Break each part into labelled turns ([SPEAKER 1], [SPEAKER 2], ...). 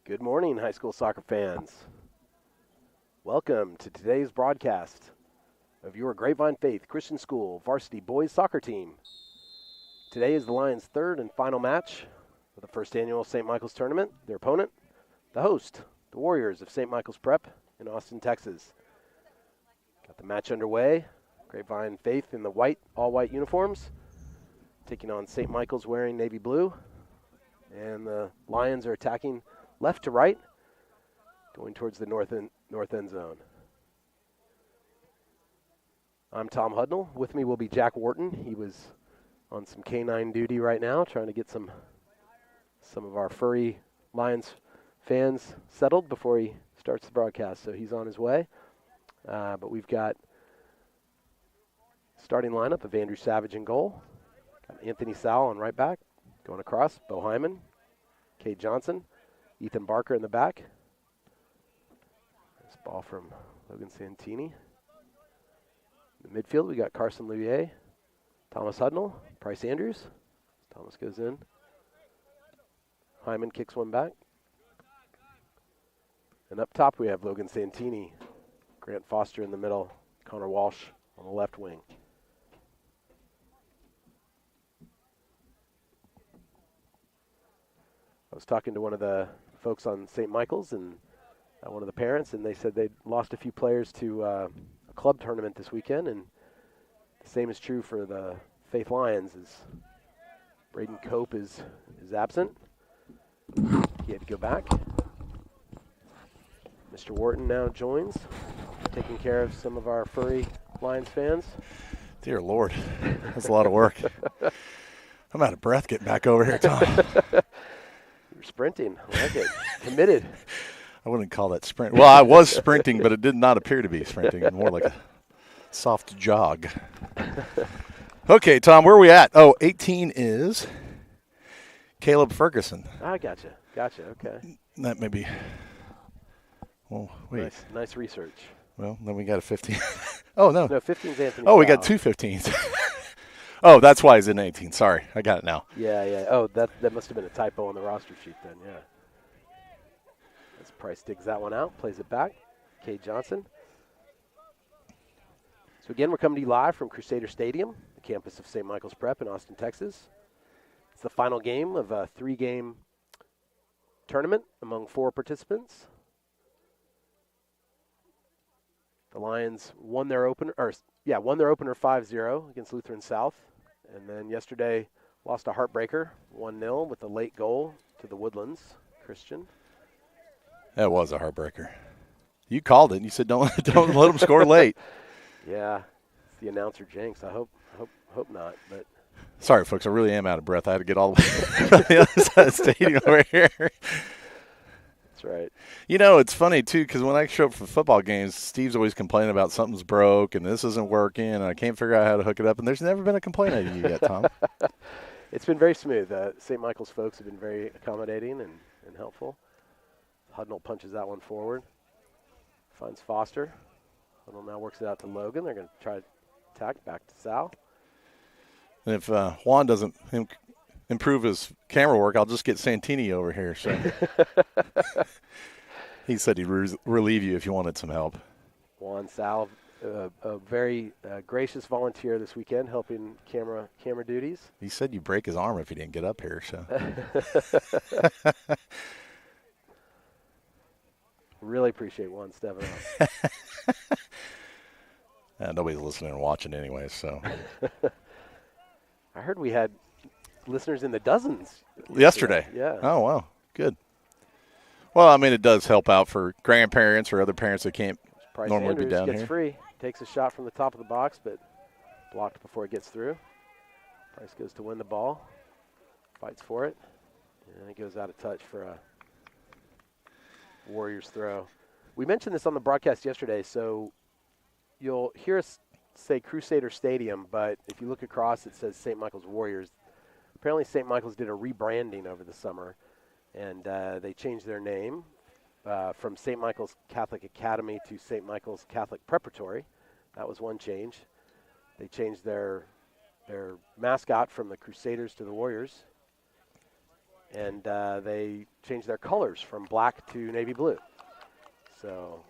[SPEAKER 1] Good morning, high school soccer fans. Welcome to today's broadcast of your Grapevine Faith Christian School varsity boys soccer team. Today is the Lions' third and final match of the first annual St. Michael's Tournament. Their opponent, the host, the Warriors of St. Michael's Prep in Austin, Texas. Got the match underway. Grapevine Faith in the all-white uniforms, taking on St. Michael's wearing navy blue. And the Lions are attacking left to right, going towards the north end zone. I'm Tom Hudnall. With me will be Jack Wharton. He was on some canine duty right now, trying to get some of our furry Lions fans settled before he starts the broadcast. So he's on his way. But we've got starting lineup of Andrew Savage in goal. Got Anthony Sowell on right back. Going across, Bo Hyman, Cade Johnson, Ethan Barker in the back. This ball from Logan Santini. In the midfield, we got Carson Louvier, Thomas Hudnall, Bryce Andrews. Thomas goes in. Hyman kicks one back. And up top, we have Logan Santini, Grant Foster in the middle, Connor Walsh on the left wing. I was talking to one of the folks on St. Michael's and one of the parents, and they said they'd lost a few players to a club tournament this weekend, and the same is true for the Faith Lions. As Braden Cope is absent. He had to go back. Mr. Wharton now joins, taking care of some of our furry Lions fans.
[SPEAKER 2] Dear Lord, that's a lot of work. I'm out of breath getting back over here, Tom.
[SPEAKER 1] You're sprinting. I like it. Committed.
[SPEAKER 2] I wouldn't call that sprint. Well, I was sprinting, but it did not appear to be sprinting. More like a soft jog. Okay, Tom, where are we at? Oh, 18 is Caleb Ferguson.
[SPEAKER 1] I gotcha. Okay.
[SPEAKER 2] That may be. Well, wait.
[SPEAKER 1] Nice research.
[SPEAKER 2] Well, then we got a 15. Oh, no.
[SPEAKER 1] No, 15's Anthony.
[SPEAKER 2] Oh, we got two 15s. Oh, that's why he's in 18. Sorry, I got it now.
[SPEAKER 1] Yeah. Oh, that must have been a typo on the roster sheet then, yeah. As Price digs that one out, plays it back. Cade Johnson. So again, we're coming to you live from Crusader Stadium, the campus of St. Michael's Prep in Austin, Texas. It's the final game of a 3-game tournament among 4 participants. The Lions won their opener 5-0 against Lutheran South. And then yesterday lost a heartbreaker, 1-0 with a late goal to the Woodlands Christian.
[SPEAKER 2] That was a heartbreaker. You called it. And you said don't let them score late.
[SPEAKER 1] Yeah, it's the announcer jinx. I hope not. But
[SPEAKER 2] sorry, folks. I really am out of breath. I had to get all the way from the other side of the stadium over here.
[SPEAKER 1] That's right.
[SPEAKER 2] You know, it's funny, too, because when I show up for football games, Steve's always complaining about something's broke and this isn't working and I can't figure out how to hook it up. And there's never been a complaint out of you yet, Tom.
[SPEAKER 1] It's been very smooth. St. Michael's folks have been very accommodating and helpful. Hudnall punches that one forward. Finds Foster. Hudnall now works it out to Logan. They're going to try to attack back to Sal.
[SPEAKER 2] And if Juan doesn't improve his camera work, I'll just get Santini over here. So he said he'd relieve you if you wanted some help.
[SPEAKER 1] Juan Sal, a very gracious volunteer this weekend, helping camera duties.
[SPEAKER 2] He said you break his arm if he didn't get up here. So
[SPEAKER 1] really appreciate Juan stepping up.
[SPEAKER 2] Nobody's listening and watching anyway. So
[SPEAKER 1] I heard we had listeners in the dozens
[SPEAKER 2] yesterday.
[SPEAKER 1] Yeah.
[SPEAKER 2] Oh, wow. Good. Well, I mean, it does help out for grandparents or other parents that can't
[SPEAKER 1] Bryce
[SPEAKER 2] normally
[SPEAKER 1] Andrews
[SPEAKER 2] be down
[SPEAKER 1] gets
[SPEAKER 2] here.
[SPEAKER 1] Free. Takes a shot from the top of the box, but blocked before it gets through. Price goes to win the ball. Fights for it. And it goes out of touch for a Warriors throw. We mentioned this on the broadcast yesterday, so you'll hear us say Crusader Stadium, but if you look across, it says St. Michael's Warriors. Apparently St. Michael's did a rebranding over the summer, and they changed their name from St. Michael's Catholic Academy to St. Michael's Catholic Preparatory. That was one change. They changed their mascot from the Crusaders to the Warriors. and they changed their colors from black to navy blue. So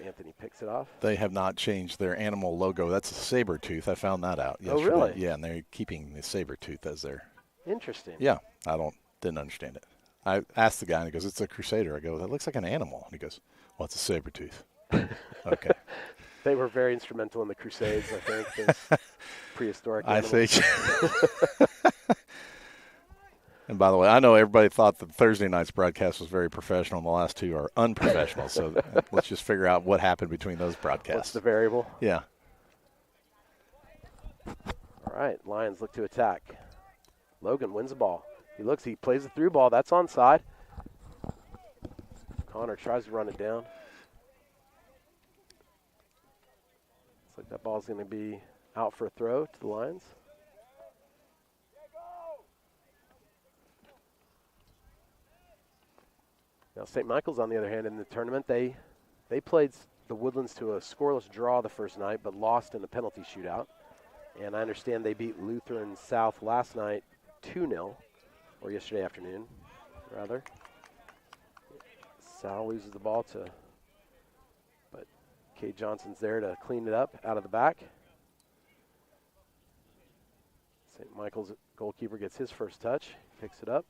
[SPEAKER 1] Anthony picks it off.
[SPEAKER 2] They have not changed their animal logo. That's a saber tooth. I found that out yesterday.
[SPEAKER 1] Oh, really?
[SPEAKER 2] Yeah, and they're keeping the saber tooth as their.
[SPEAKER 1] Interesting.
[SPEAKER 2] Yeah, didn't understand it. I asked the guy, and he goes, "It's a crusader." I go, "That looks like an animal." And he goes, "Well, it's a saber tooth." Okay.
[SPEAKER 1] They were very instrumental in the Crusades, I think. Those prehistoric animals.
[SPEAKER 2] I think. And by the way, I know everybody thought that Thursday night's broadcast was very professional, and the last two are unprofessional. So let's just figure out what happened between those broadcasts.
[SPEAKER 1] What's the variable?
[SPEAKER 2] Yeah.
[SPEAKER 1] All right, Lions look to attack. Logan wins the ball. He plays the through ball. That's onside. Connor tries to run it down. Looks like that ball's going to be out for a throw to the Lions. Now, St. Michael's, on the other hand, in the tournament, they played the Woodlands to a scoreless draw the first night, but lost in a penalty shootout. And I understand they beat Lutheran South last night 2-0, or yesterday afternoon, rather. Sal loses the ball but Cade Johnson's there to clean it up out of the back. St. Michael's goalkeeper gets his first touch, picks it up.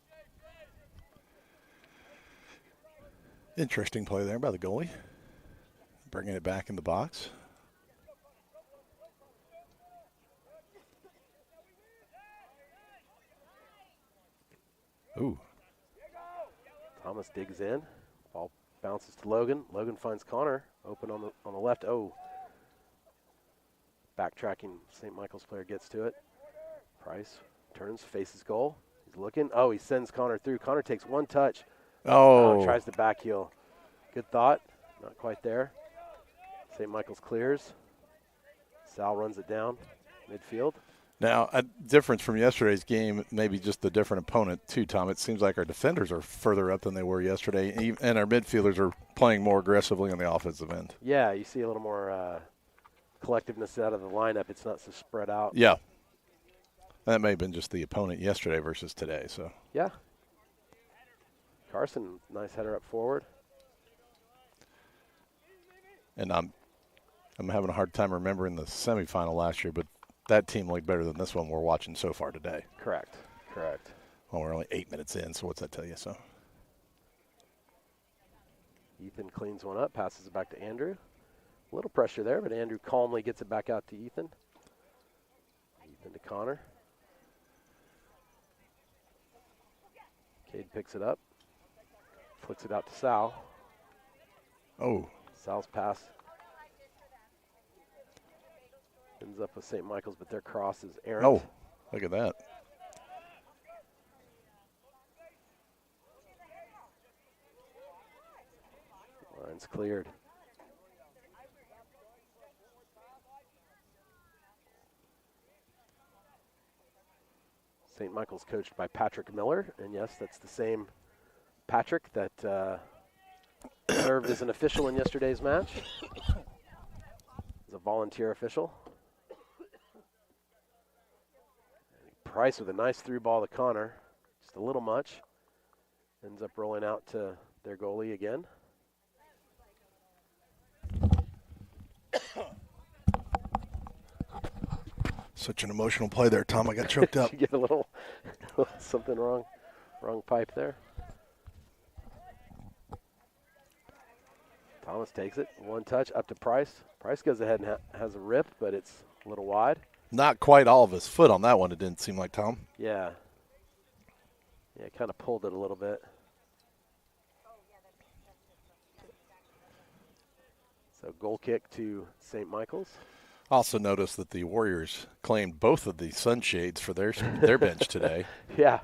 [SPEAKER 2] Interesting play there by the goalie. Bringing it back in the box. Ooh.
[SPEAKER 1] Thomas digs in. Ball bounces to Logan. Logan finds Connor open on the left. Oh. Backtracking St. Michael's player gets to it. Price turns, faces goal. He's looking. Oh, he sends Connor through. Connor takes one touch.
[SPEAKER 2] Oh.
[SPEAKER 1] Tries to back heel. Good thought. Not quite there. St. Michael's clears. Sal runs it down midfield.
[SPEAKER 2] Now, a difference from yesterday's game, maybe just the different opponent too, Tom. It seems like our defenders are further up than they were yesterday, and our midfielders are playing more aggressively on the offensive end.
[SPEAKER 1] Yeah, you see a little more collectiveness out of the lineup. It's not so spread out.
[SPEAKER 2] Yeah. That may have been just the opponent yesterday versus today. So.
[SPEAKER 1] Yeah. Carson, nice header up forward.
[SPEAKER 2] And I'm having a hard time remembering the semifinal last year, but that team looked better than this one we're watching so far today.
[SPEAKER 1] Correct.
[SPEAKER 2] Well, we're only 8 minutes in, so what's that tell you? So.
[SPEAKER 1] Ethan cleans one up, passes it back to Andrew. A little pressure there, but Andrew calmly gets it back out to Ethan. Ethan to Connor. Cade picks it up. Flicks it out to Sal.
[SPEAKER 2] Oh.
[SPEAKER 1] Sal's pass ends up with St. Michael's, but their cross is errant.
[SPEAKER 2] Oh, look at that.
[SPEAKER 1] Line's cleared. St. Michael's coached by Patrick Miller, and yes, that's the same Patrick that served as an official in yesterday's match. As a volunteer official. Price with a nice through ball to Connor. Just a little much. Ends up rolling out to their goalie again.
[SPEAKER 2] Such an emotional play there, Tom. I got choked up.
[SPEAKER 1] Did you get a little something wrong pipe there? Thomas takes it. One touch up to Price. Price goes ahead and has a rip, but it's a little wide.
[SPEAKER 2] Not quite all of his foot on that one, it didn't seem like, Tom.
[SPEAKER 1] Yeah. Yeah, kind of pulled it a little bit. So goal kick to St. Michael's.
[SPEAKER 2] Also noticed that the Warriors claimed both of the sunshades for their bench today.
[SPEAKER 1] Yeah.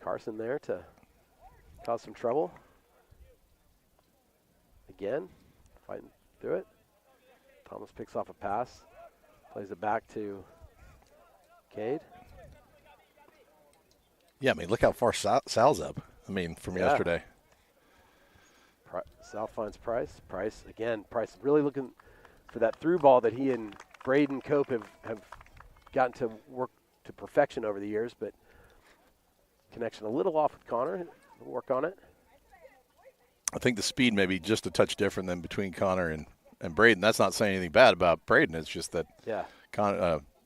[SPEAKER 1] Carson there to cause some trouble. Again, fighting through it. Thomas picks off a pass, plays it back to Cade.
[SPEAKER 2] Yeah, I mean, look how far Sal's up. I mean, from yesterday.
[SPEAKER 1] Sal finds Price. Price really looking for that through ball that he and Braden Cope have gotten to work to perfection over the years, but connection a little off with Connor. We'll work on it.
[SPEAKER 2] I think the speed may be just a touch different than between Connor and Braden. That's not saying anything bad about Braden. It's just that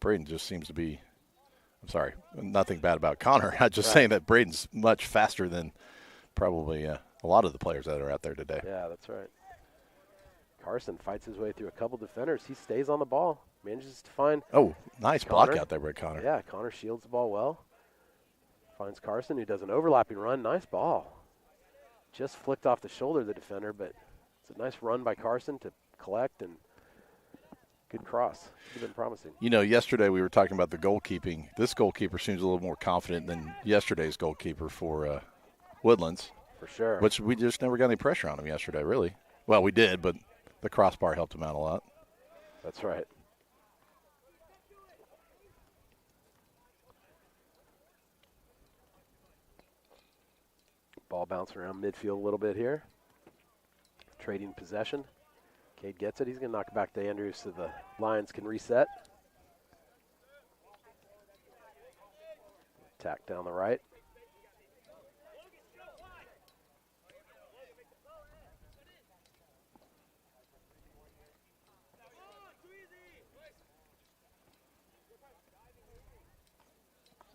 [SPEAKER 2] Braden just seems to be – I'm sorry, nothing bad about Connor. I'm just saying that Braden's much faster than probably a lot of the players that are out there today.
[SPEAKER 1] Yeah, that's right. Carson fights his way through a couple defenders. He stays on the ball, manages to find –
[SPEAKER 2] Oh, nice block out there by Connor.
[SPEAKER 1] Yeah, Connor shields the ball well. Finds Carson, who does an overlapping run. Nice ball. Just flicked off the shoulder of the defender, but it's a nice run by Carson to collect, and good cross. Could have been promising.
[SPEAKER 2] You know, yesterday we were talking about the goalkeeping. This goalkeeper seems a little more confident than yesterday's goalkeeper for Woodlands.
[SPEAKER 1] For sure.
[SPEAKER 2] Which we just never got any pressure on him yesterday, really. Well, we did, but the crossbar helped him out a lot.
[SPEAKER 1] That's right. Ball bouncing around midfield a little bit here. Trading possession. Cade gets it. He's going to knock it back to Andrews so the Lions can reset. Attack down the right.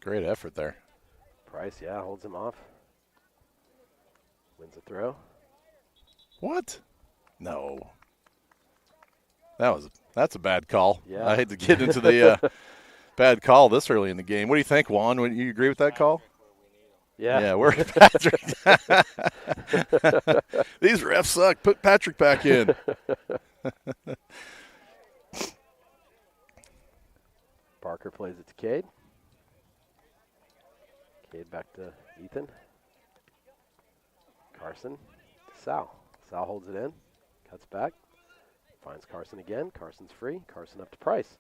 [SPEAKER 2] Great effort there.
[SPEAKER 1] Price, yeah, holds him off. Wins the throw.
[SPEAKER 2] What? No. That's a bad call.
[SPEAKER 1] Yeah.
[SPEAKER 2] I hate to get into the bad call this early in the game. What do you think, Juan? Would you agree with that call?
[SPEAKER 1] Yeah.
[SPEAKER 2] Yeah, where's Patrick? These refs suck. Put Patrick back in.
[SPEAKER 1] Parker plays it to Cade. Cade back to Ethan. Carson. Sal. Sal holds it in. Cuts back. Finds Carson again. Carson's free. Carson up to Price.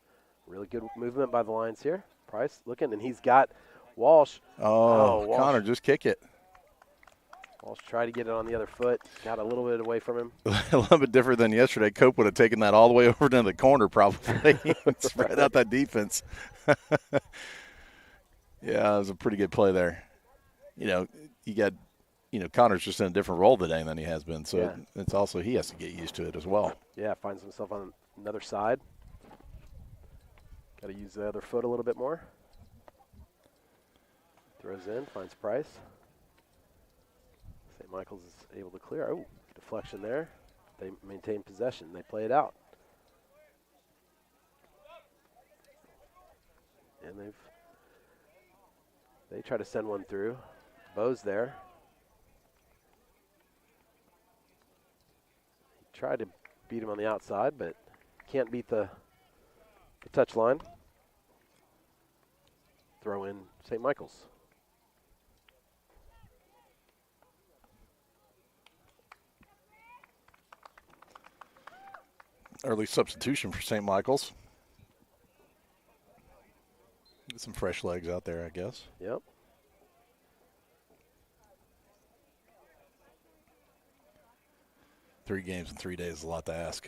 [SPEAKER 1] Really good movement by the Lions here. Price looking, and he's got Walsh.
[SPEAKER 2] Oh,
[SPEAKER 1] Walsh.
[SPEAKER 2] Connor, just kick it.
[SPEAKER 1] Walsh tried to get it on the other foot. Got a little bit away from him.
[SPEAKER 2] A little bit different than yesterday. Cope would have taken that all the way over to the corner probably. Spread out that defense. Yeah, it was a pretty good play there. You know, Connor's just in a different role today than he has been, so it's also he has to get used to it as well.
[SPEAKER 1] Yeah, finds himself on another side. Got to use the other foot a little bit more. Throws in, finds Price. St. Michael's is able to clear. Oh, deflection there. They maintain possession. They play it out. And they try to send one through. Bo's there. He tried to beat him on the outside, but can't beat the touch line. Throw in St. Michael's.
[SPEAKER 2] Early substitution for St. Michael's. Get some fresh legs out there, I guess.
[SPEAKER 1] Yep.
[SPEAKER 2] Three games in 3 days is a lot to ask.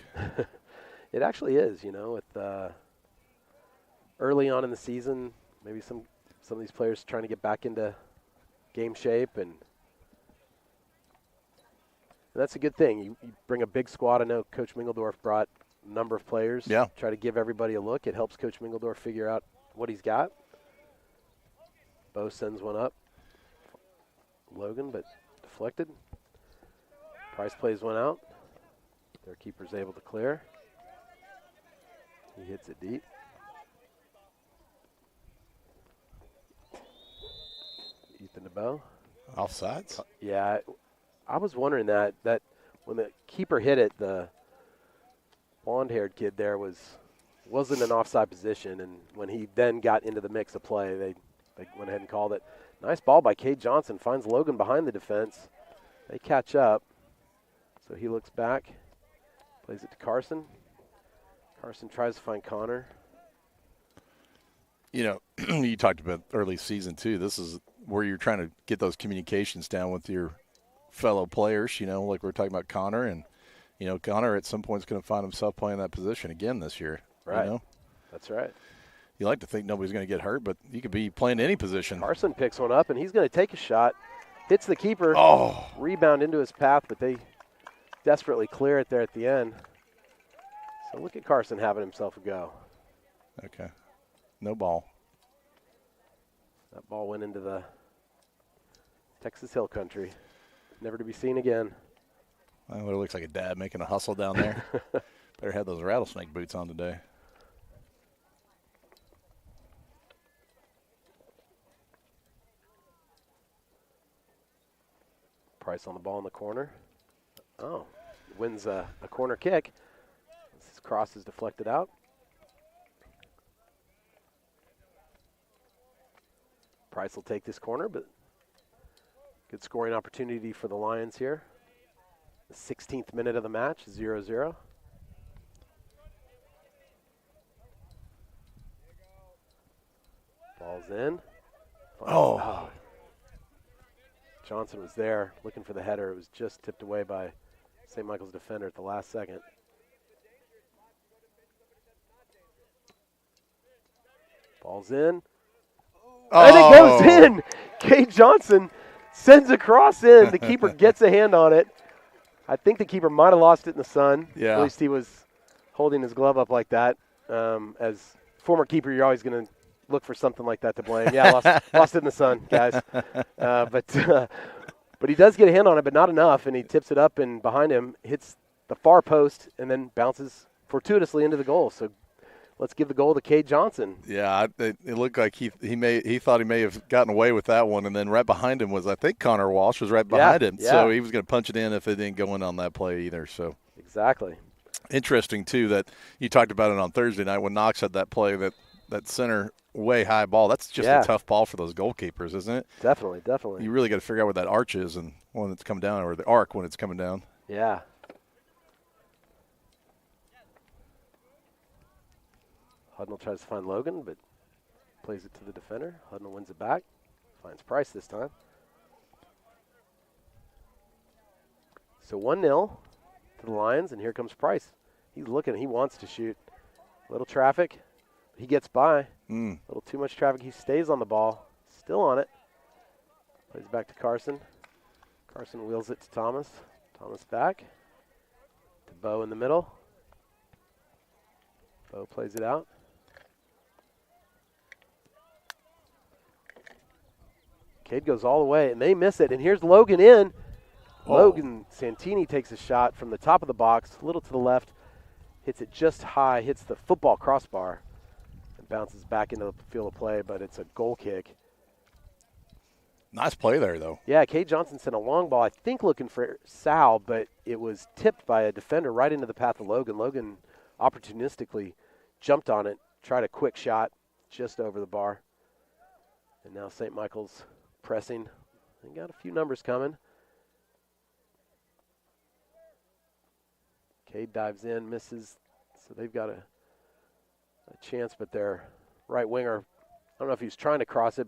[SPEAKER 1] It actually is, with early on in the season, maybe some of these players trying to get back into game shape, and that's a good thing. You bring a big squad. I know Coach Mingledorf brought a number of players.
[SPEAKER 2] Yeah.
[SPEAKER 1] Try to give everybody a look. It helps Coach Mingledorf figure out what he's got. Bo sends one up. Logan, but deflected. Price plays one out. Their keeper's able to clear. He hits it deep. Ethan to Bo.
[SPEAKER 2] Offsides?
[SPEAKER 1] Yeah, I was wondering that when the keeper hit it, the blonde-haired kid there wasn't in an offside position, and when he then got into the mix of play, they went ahead and called it. Nice ball by Cade Johnson. Finds Logan behind the defense. They catch up. So he looks back, plays it to Carson. Carson tries to find Connor.
[SPEAKER 2] You talked about early season too. This is where you're trying to get those communications down with your fellow players, like we're talking about Connor. And, Connor at some point is going to find himself playing that position again this year.
[SPEAKER 1] Right. That's right.
[SPEAKER 2] You like to think nobody's going to get hurt, but you could be playing any position.
[SPEAKER 1] Carson picks one up, and he's going to take a shot. Hits the keeper.
[SPEAKER 2] Oh.
[SPEAKER 1] Rebound into his path, but they desperately clear it there at the end. So look at Carson having himself a go.
[SPEAKER 2] Okay. No ball.
[SPEAKER 1] That ball went into the Texas Hill Country. Never to be seen again.
[SPEAKER 2] Well, it looks like a dad making a hustle down there. Better have those rattlesnake boots on today.
[SPEAKER 1] Price on the ball in the corner. Oh, wins a corner kick. This cross is deflected out. Price will take this corner, but good scoring opportunity for the Lions here. The 16th minute of the match, 0-0. Ball's in.
[SPEAKER 2] Oh.
[SPEAKER 1] Johnson was there looking for the header. It was just tipped away by St. Michael's defender at the last second. Ball's in.
[SPEAKER 2] Oh.
[SPEAKER 1] And it goes in. Kate Johnson sends a cross in. The keeper gets a hand on it. I think the keeper might have lost it in the sun.
[SPEAKER 2] Yeah.
[SPEAKER 1] At least he was holding his glove up like that. As former keeper, you're always going to look for something like that to blame. Yeah, lost it in the sun, guys. But he does get a hand on it, but not enough, and he tips it up, and behind him hits the far post and then bounces fortuitously into the goal. So let's give the goal to Cade Johnson.
[SPEAKER 2] Yeah, it looked like he thought he may have gotten away with that one, and then right behind him was, I think, Connor Walsh was right behind him.
[SPEAKER 1] Yeah.
[SPEAKER 2] So he was going to punch it in if it didn't go in on that play either. So
[SPEAKER 1] Exactly.
[SPEAKER 2] interesting, too, that you talked about it on Thursday night when Knox had that play, that center way high ball. That's just a tough ball for those goalkeepers, isn't it?
[SPEAKER 1] Definitely.
[SPEAKER 2] You really got to figure out where that arch is and when it's coming down, or the arc when it's coming down.
[SPEAKER 1] Yeah. Hudnall tries to find Logan, but plays it to the defender. Hudnall wins it back. Finds Price this time. So 1-0 to the Lions, and here comes Price. He's looking. He wants to shoot. Little traffic. He gets by. A little too much traffic. He stays on the ball. Still on it. Plays back to Carson. Carson wheels it to Thomas. Thomas back. To Bo in the middle. Bo plays it out. Cade goes all the way, and they miss it. And here's Logan in.
[SPEAKER 2] Oh.
[SPEAKER 1] Logan Santini takes a shot from the top of the box, a little to the left. Hits it just high, hits the football crossbar, and bounces back into the field of play, but it's a goal kick.
[SPEAKER 2] Nice play there, though.
[SPEAKER 1] Yeah, Cade Johnson sent a long ball, I think looking for Sal, but it was tipped by a defender right into the path of Logan. Logan opportunistically jumped on it, tried a quick shot just over the bar. And now St. Michael's pressing. They got a few numbers coming. Cade dives in, misses, so they've got a chance, but their right winger, I don't know if he was trying to cross it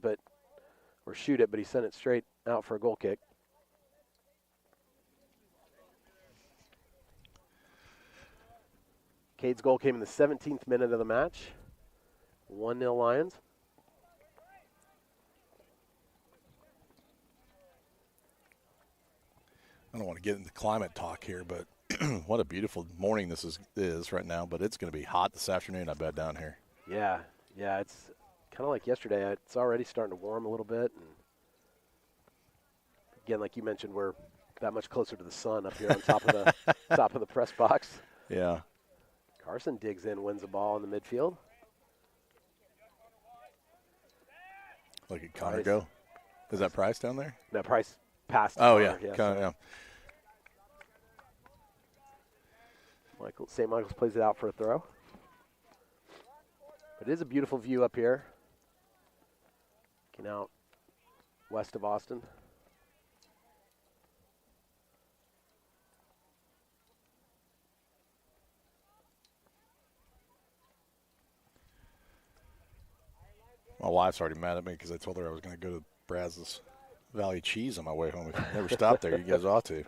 [SPEAKER 1] or shoot it, but he sent it straight out for a goal kick. Cade's goal came in the 17th minute of the match. 1-0 Lions.
[SPEAKER 2] I don't want to get into climate talk here, but what a beautiful morning this is right now. But it's going to be hot this afternoon, I bet, down here.
[SPEAKER 1] Yeah, it's kind of like yesterday. It's already starting to warm a little bit. And again, like you mentioned, we're that much closer to the sun up here on top of the top of the press box.
[SPEAKER 2] Yeah.
[SPEAKER 1] Carson digs in, wins the ball in the midfield.
[SPEAKER 2] Look at Connor go. Is that Price down there?
[SPEAKER 1] No, Price passed.
[SPEAKER 2] Oh,
[SPEAKER 1] Connor,
[SPEAKER 2] yeah.
[SPEAKER 1] yeah. St. Michael's plays it out for a throw. But it is a beautiful view up here. Looking out west of Austin.
[SPEAKER 2] My wife's already mad at me because I told her I was going to go to Brazos Valley Cheese on my way home. If you never stopped there, you guys ought to.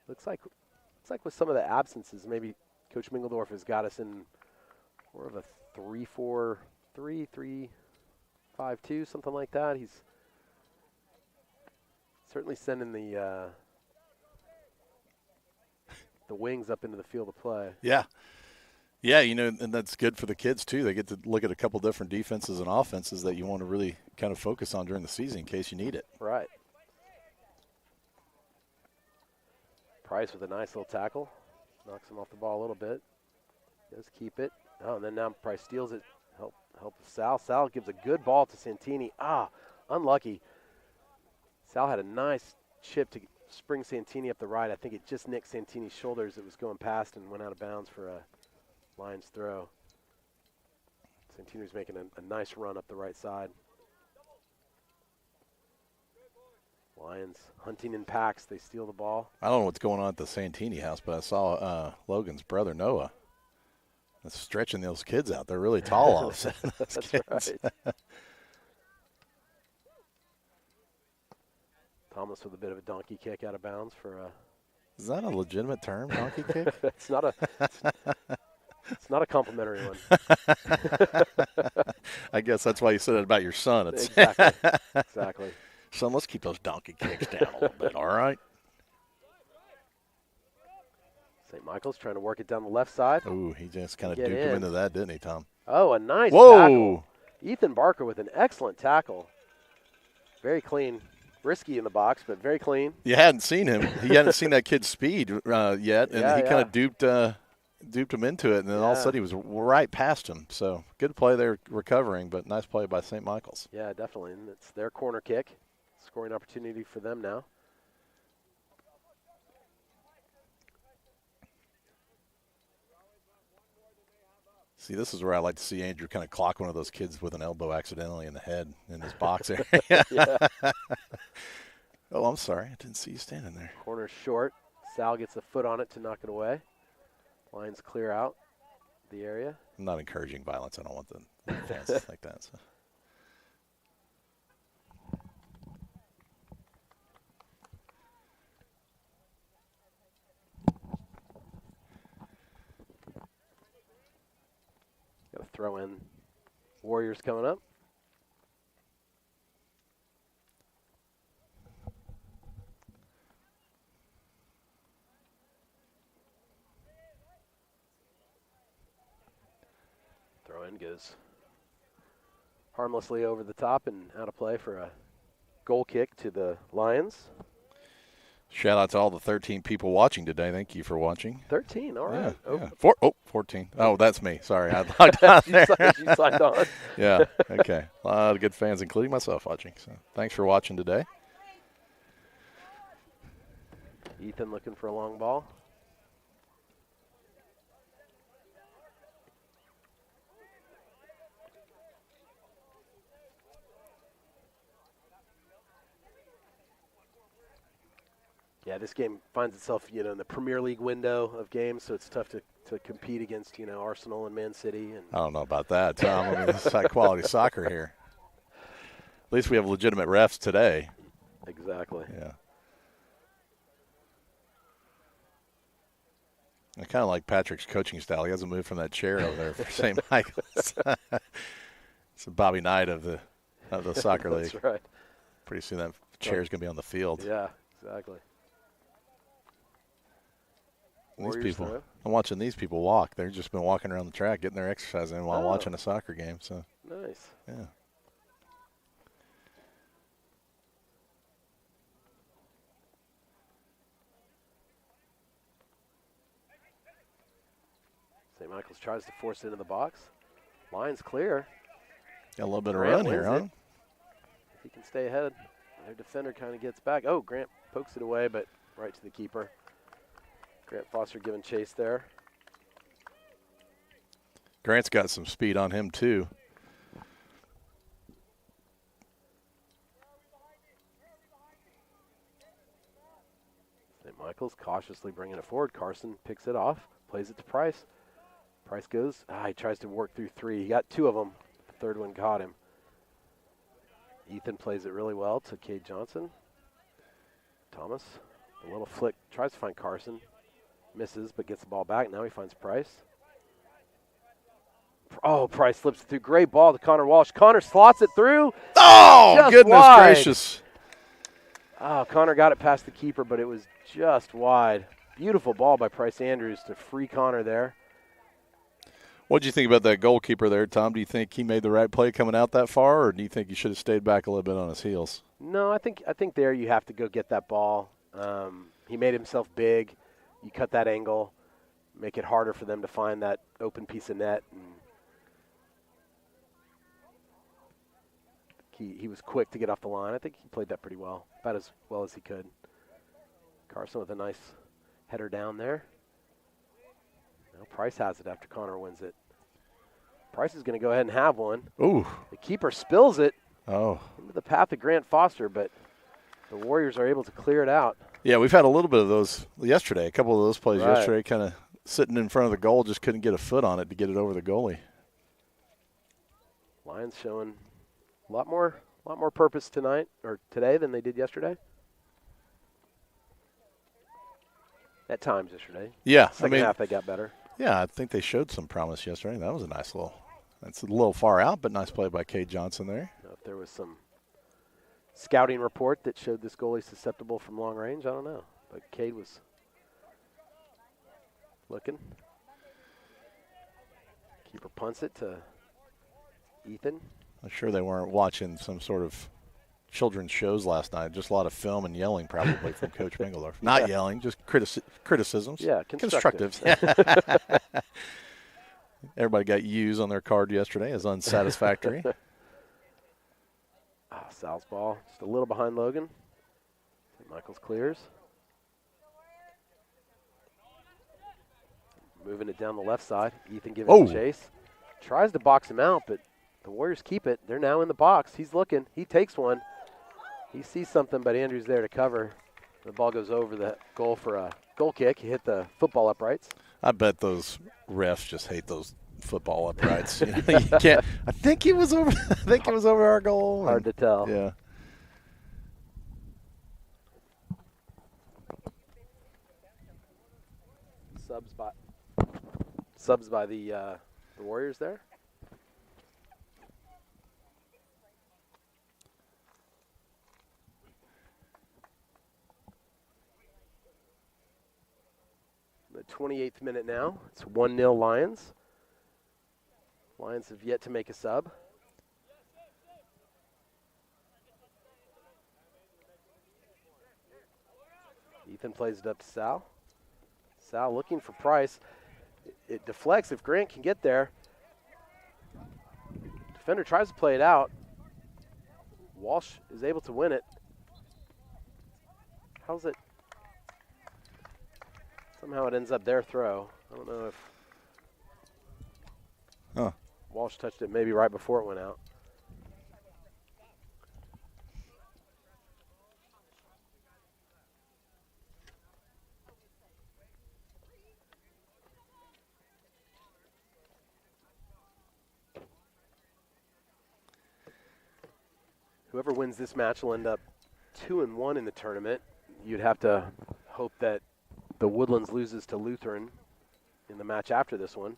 [SPEAKER 1] Looks like with some of the absences, maybe Coach Mingledorf has got us in more of a 3-4-3, 3-5-2, something like that. He's certainly sending the wings up into the field of play.
[SPEAKER 2] Yeah. Yeah, and that's good for the kids, too. They get to look at a couple different defenses and offenses that you want to really kind of focus on during the season in case you need it.
[SPEAKER 1] Right. Price with a nice little tackle. Knocks him off the ball a little bit. Does keep it. Oh, and then now Price steals it. Help Sal. Sal gives a good ball to Santini. Unlucky. Sal had a nice chip to spring Santini up the right. I think it just nicked Santini's shoulders. It was going past and went out of bounds for a Lions throw. Santini's making a nice run up the right side. Lions hunting in packs. They steal the ball.
[SPEAKER 2] I don't know what's going on at the Santini house, but I saw Logan's brother, Noah, stretching those kids out. They're really tall all of a sudden.
[SPEAKER 1] That's
[SPEAKER 2] kids.
[SPEAKER 1] right. Thomas with a bit of a donkey kick out of bounds for a.
[SPEAKER 2] Is that a legitimate term, donkey kick?
[SPEAKER 1] It's not a complimentary one.
[SPEAKER 2] I guess that's why you said it about your son.
[SPEAKER 1] Exactly.
[SPEAKER 2] Son, let's keep those donkey kicks down a little bit, all right?
[SPEAKER 1] St. Michael's trying to work it down the left side.
[SPEAKER 2] Ooh, he just kind of duped him into that, didn't he, Tom?
[SPEAKER 1] Oh, a nice
[SPEAKER 2] Whoa.
[SPEAKER 1] tackle. Ethan Barker with an excellent tackle. Very clean. Risky in the box, but very clean.
[SPEAKER 2] You hadn't seen him. He hadn't seen that kid's speed yet, and he kind of duped him into it, and then all of a sudden he was right past him. So good play there recovering, but nice play by St. Michael's.
[SPEAKER 1] Yeah, definitely. And it's their corner kick. Scoring opportunity for them now.
[SPEAKER 2] See, this is where I like to see Andrew kind of clock one of those kids with an elbow accidentally in the head in his box area. Oh, I'm sorry. I didn't see you standing there.
[SPEAKER 1] Corner short. Sal gets a foot on it to knock it away. Lions clear out the area.
[SPEAKER 2] I'm not encouraging violence. I don't want the fans to think that. So.
[SPEAKER 1] Got to throw in Warriors coming up. Throw in goes harmlessly over the top and out of play for a goal kick to the Lions.
[SPEAKER 2] Shout out to all the 13 people watching today. Thank you for watching.
[SPEAKER 1] 13, all right.
[SPEAKER 2] Yeah. 14. Oh, that's me. Sorry. I logged on there.
[SPEAKER 1] You signed on.
[SPEAKER 2] Yeah, okay. A lot of good fans, including myself, watching. So thanks for watching today.
[SPEAKER 1] Ethan looking for a long ball. Yeah, this game finds itself, in the Premier League window of games, so it's tough to compete against, Arsenal and Man City. And
[SPEAKER 2] I don't know about that, Tom. I mean, it's high-quality soccer here. At least we have legitimate refs today.
[SPEAKER 1] Exactly.
[SPEAKER 2] Yeah. I kind of like Patrick's coaching style. He hasn't moved from that chair over there for St. Michael's. It's a Bobby Knight of the soccer league.
[SPEAKER 1] That's right.
[SPEAKER 2] Pretty soon that chair's going to be on the field.
[SPEAKER 1] Yeah, exactly.
[SPEAKER 2] These people, I'm watching these people walk. They've just been walking around the track, getting their exercise in while watching a soccer game. So
[SPEAKER 1] nice.
[SPEAKER 2] Yeah.
[SPEAKER 1] St. Michael's tries to force it into the box. Line's clear.
[SPEAKER 2] Got a little bit of run here, huh?
[SPEAKER 1] If he can stay ahead, their defender kind of gets back. Oh, Grant pokes it away, but right to the keeper. Grant Foster giving chase there.
[SPEAKER 2] Grant's got some speed on him, too.
[SPEAKER 1] St. Michael's cautiously bringing it forward. Carson picks it off, plays it to Price. Price goes. He tries to work through three. He got two of them. The third one caught him. Ethan plays it really well to Cade Johnson. Thomas A little flick, tries to find Carson. Misses, but gets the ball back. Now he finds Price. Oh, Price slips through. Great ball to Connor Walsh. Connor slots it through.
[SPEAKER 2] Oh,
[SPEAKER 1] Just
[SPEAKER 2] goodness
[SPEAKER 1] wide.
[SPEAKER 2] gracious.
[SPEAKER 1] Oh, Connor got it past the keeper, but it was just wide. Beautiful ball by Price Andrews to free Connor there.
[SPEAKER 2] What did you think about that goalkeeper there, Tom? Do you think he made the right play coming out that far, or do you think he should have stayed back a little bit on his heels?
[SPEAKER 1] No, I think there you have to go get that ball. He made himself big. You cut that angle, make it harder for them to find that open piece of net. And he was quick to get off the line. I think he played that pretty well, about as well as he could. Carson with a nice header down there. Now Price has it after Connor wins it. Price is going to go ahead and have one.
[SPEAKER 2] Ooh.
[SPEAKER 1] The keeper spills it
[SPEAKER 2] Oh.
[SPEAKER 1] into the path of Grant Foster, but the Warriors are able to clear it out.
[SPEAKER 2] Yeah, we've had a little bit of those yesterday, a couple of those plays
[SPEAKER 1] Right.
[SPEAKER 2] yesterday, kind of sitting in front of the goal, just couldn't get a foot on it to get it over the goalie.
[SPEAKER 1] Lions showing a lot more purpose tonight or today than they did yesterday. At times yesterday.
[SPEAKER 2] Yeah,
[SPEAKER 1] Second half they got better.
[SPEAKER 2] Yeah, I think they showed some promise yesterday. That was a nice that's a little far out, but nice play by Cade Johnson there.
[SPEAKER 1] Now, if there was some scouting report that showed this goalie susceptible from long range, I don't know. But Cade was looking. Keeper punts it to Ethan.
[SPEAKER 2] I'm sure they weren't watching some sort of children's shows last night. Just a lot of film and yelling probably from Coach Mingledorf. Not yelling, just criticisms.
[SPEAKER 1] Yeah, constructive.
[SPEAKER 2] Everybody got U's on their card yesterday as unsatisfactory.
[SPEAKER 1] Sal's ball, just a little behind Logan. St. Michael's clears. Moving it down the left side. Ethan giving it a chase. Tries to box him out, but the Warriors keep it. They're now in the box. He's looking. He takes one. He sees something, but Andrew's there to cover. The ball goes over the goal for a goal kick. He hit the football uprights.
[SPEAKER 2] I bet those refs just hate those football uprights. You can't. I think it was over. I think it was over our goal.
[SPEAKER 1] Hard to tell.
[SPEAKER 2] Yeah.
[SPEAKER 1] Subs by the Warriors there. The 28th minute now. It's 1-0 Lions. Lions have yet to make a sub. Ethan plays it up to Sal. Sal looking for Price. It deflects if Grant can get there. Defender tries to play it out. Walsh is able to win it. How's it? Somehow it ends up their throw. I don't know if Walsh touched it maybe right before it went out. Whoever wins this match will end up 2-1 in the tournament. You'd have to hope that the Woodlands loses to Lutheran in the match after this one.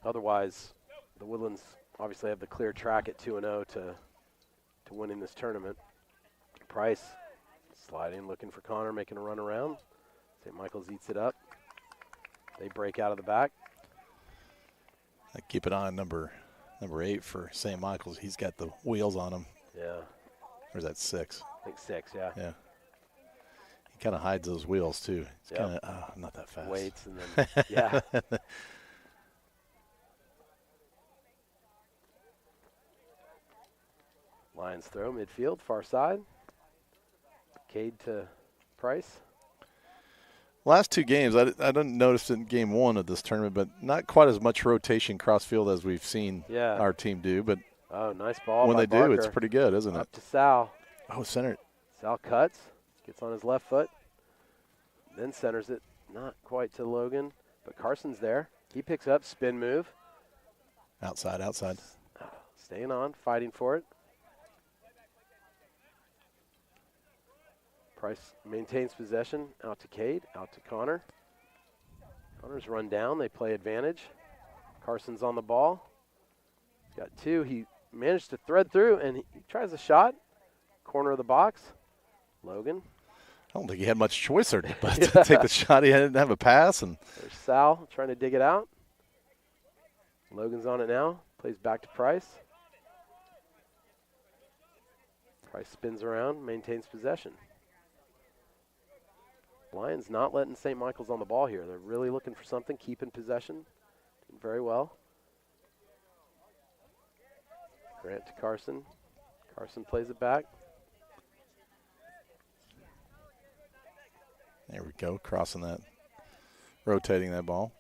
[SPEAKER 1] Otherwise, the Woodlands obviously have the clear track at 2-0 to winning this tournament. Price sliding, looking for Connor, making a run around. St. Michael's eats it up. They break out of the back.
[SPEAKER 2] I keep an eye on number 8 for St. Michael's. He's got the wheels on him.
[SPEAKER 1] Yeah.
[SPEAKER 2] Or is that 6?
[SPEAKER 1] I think 6, yeah.
[SPEAKER 2] Yeah. He kind of hides those wheels, too. It's kind of, not that fast.
[SPEAKER 1] Waits and then, yeah. Lions throw, midfield, far side. Cade to Price.
[SPEAKER 2] Last 2 games, I didn't notice in game 1 of this tournament, but not quite as much rotation cross-field as we've seen our team do. But
[SPEAKER 1] nice ball
[SPEAKER 2] when
[SPEAKER 1] by
[SPEAKER 2] they
[SPEAKER 1] Barker.
[SPEAKER 2] do, it's pretty good, isn't it?
[SPEAKER 1] Up to Sal.
[SPEAKER 2] Oh, center.
[SPEAKER 1] Sal cuts, gets on his left foot, then centers it. Not quite to Logan, but Carson's there. He picks up, spin move.
[SPEAKER 2] Outside.
[SPEAKER 1] Staying on, fighting for it. Price maintains possession. Out to Cade. Out to Connor. Connor's run down. They play advantage. Carson's on the ball. He's got 2. He managed to thread through, and he tries a shot. Corner of the box. Logan.
[SPEAKER 2] I don't think he had much choice there but to take the shot. He didn't have a pass. And
[SPEAKER 1] there's Sal trying to dig it out. Logan's on it now. Plays back to Price. Price spins around, maintains possession. Lions not letting St. Michael's on the ball here. They're really looking for something, keeping possession. Doing very well. Grant to Carson. Carson plays it back.
[SPEAKER 2] There we go, crossing that, rotating that ball.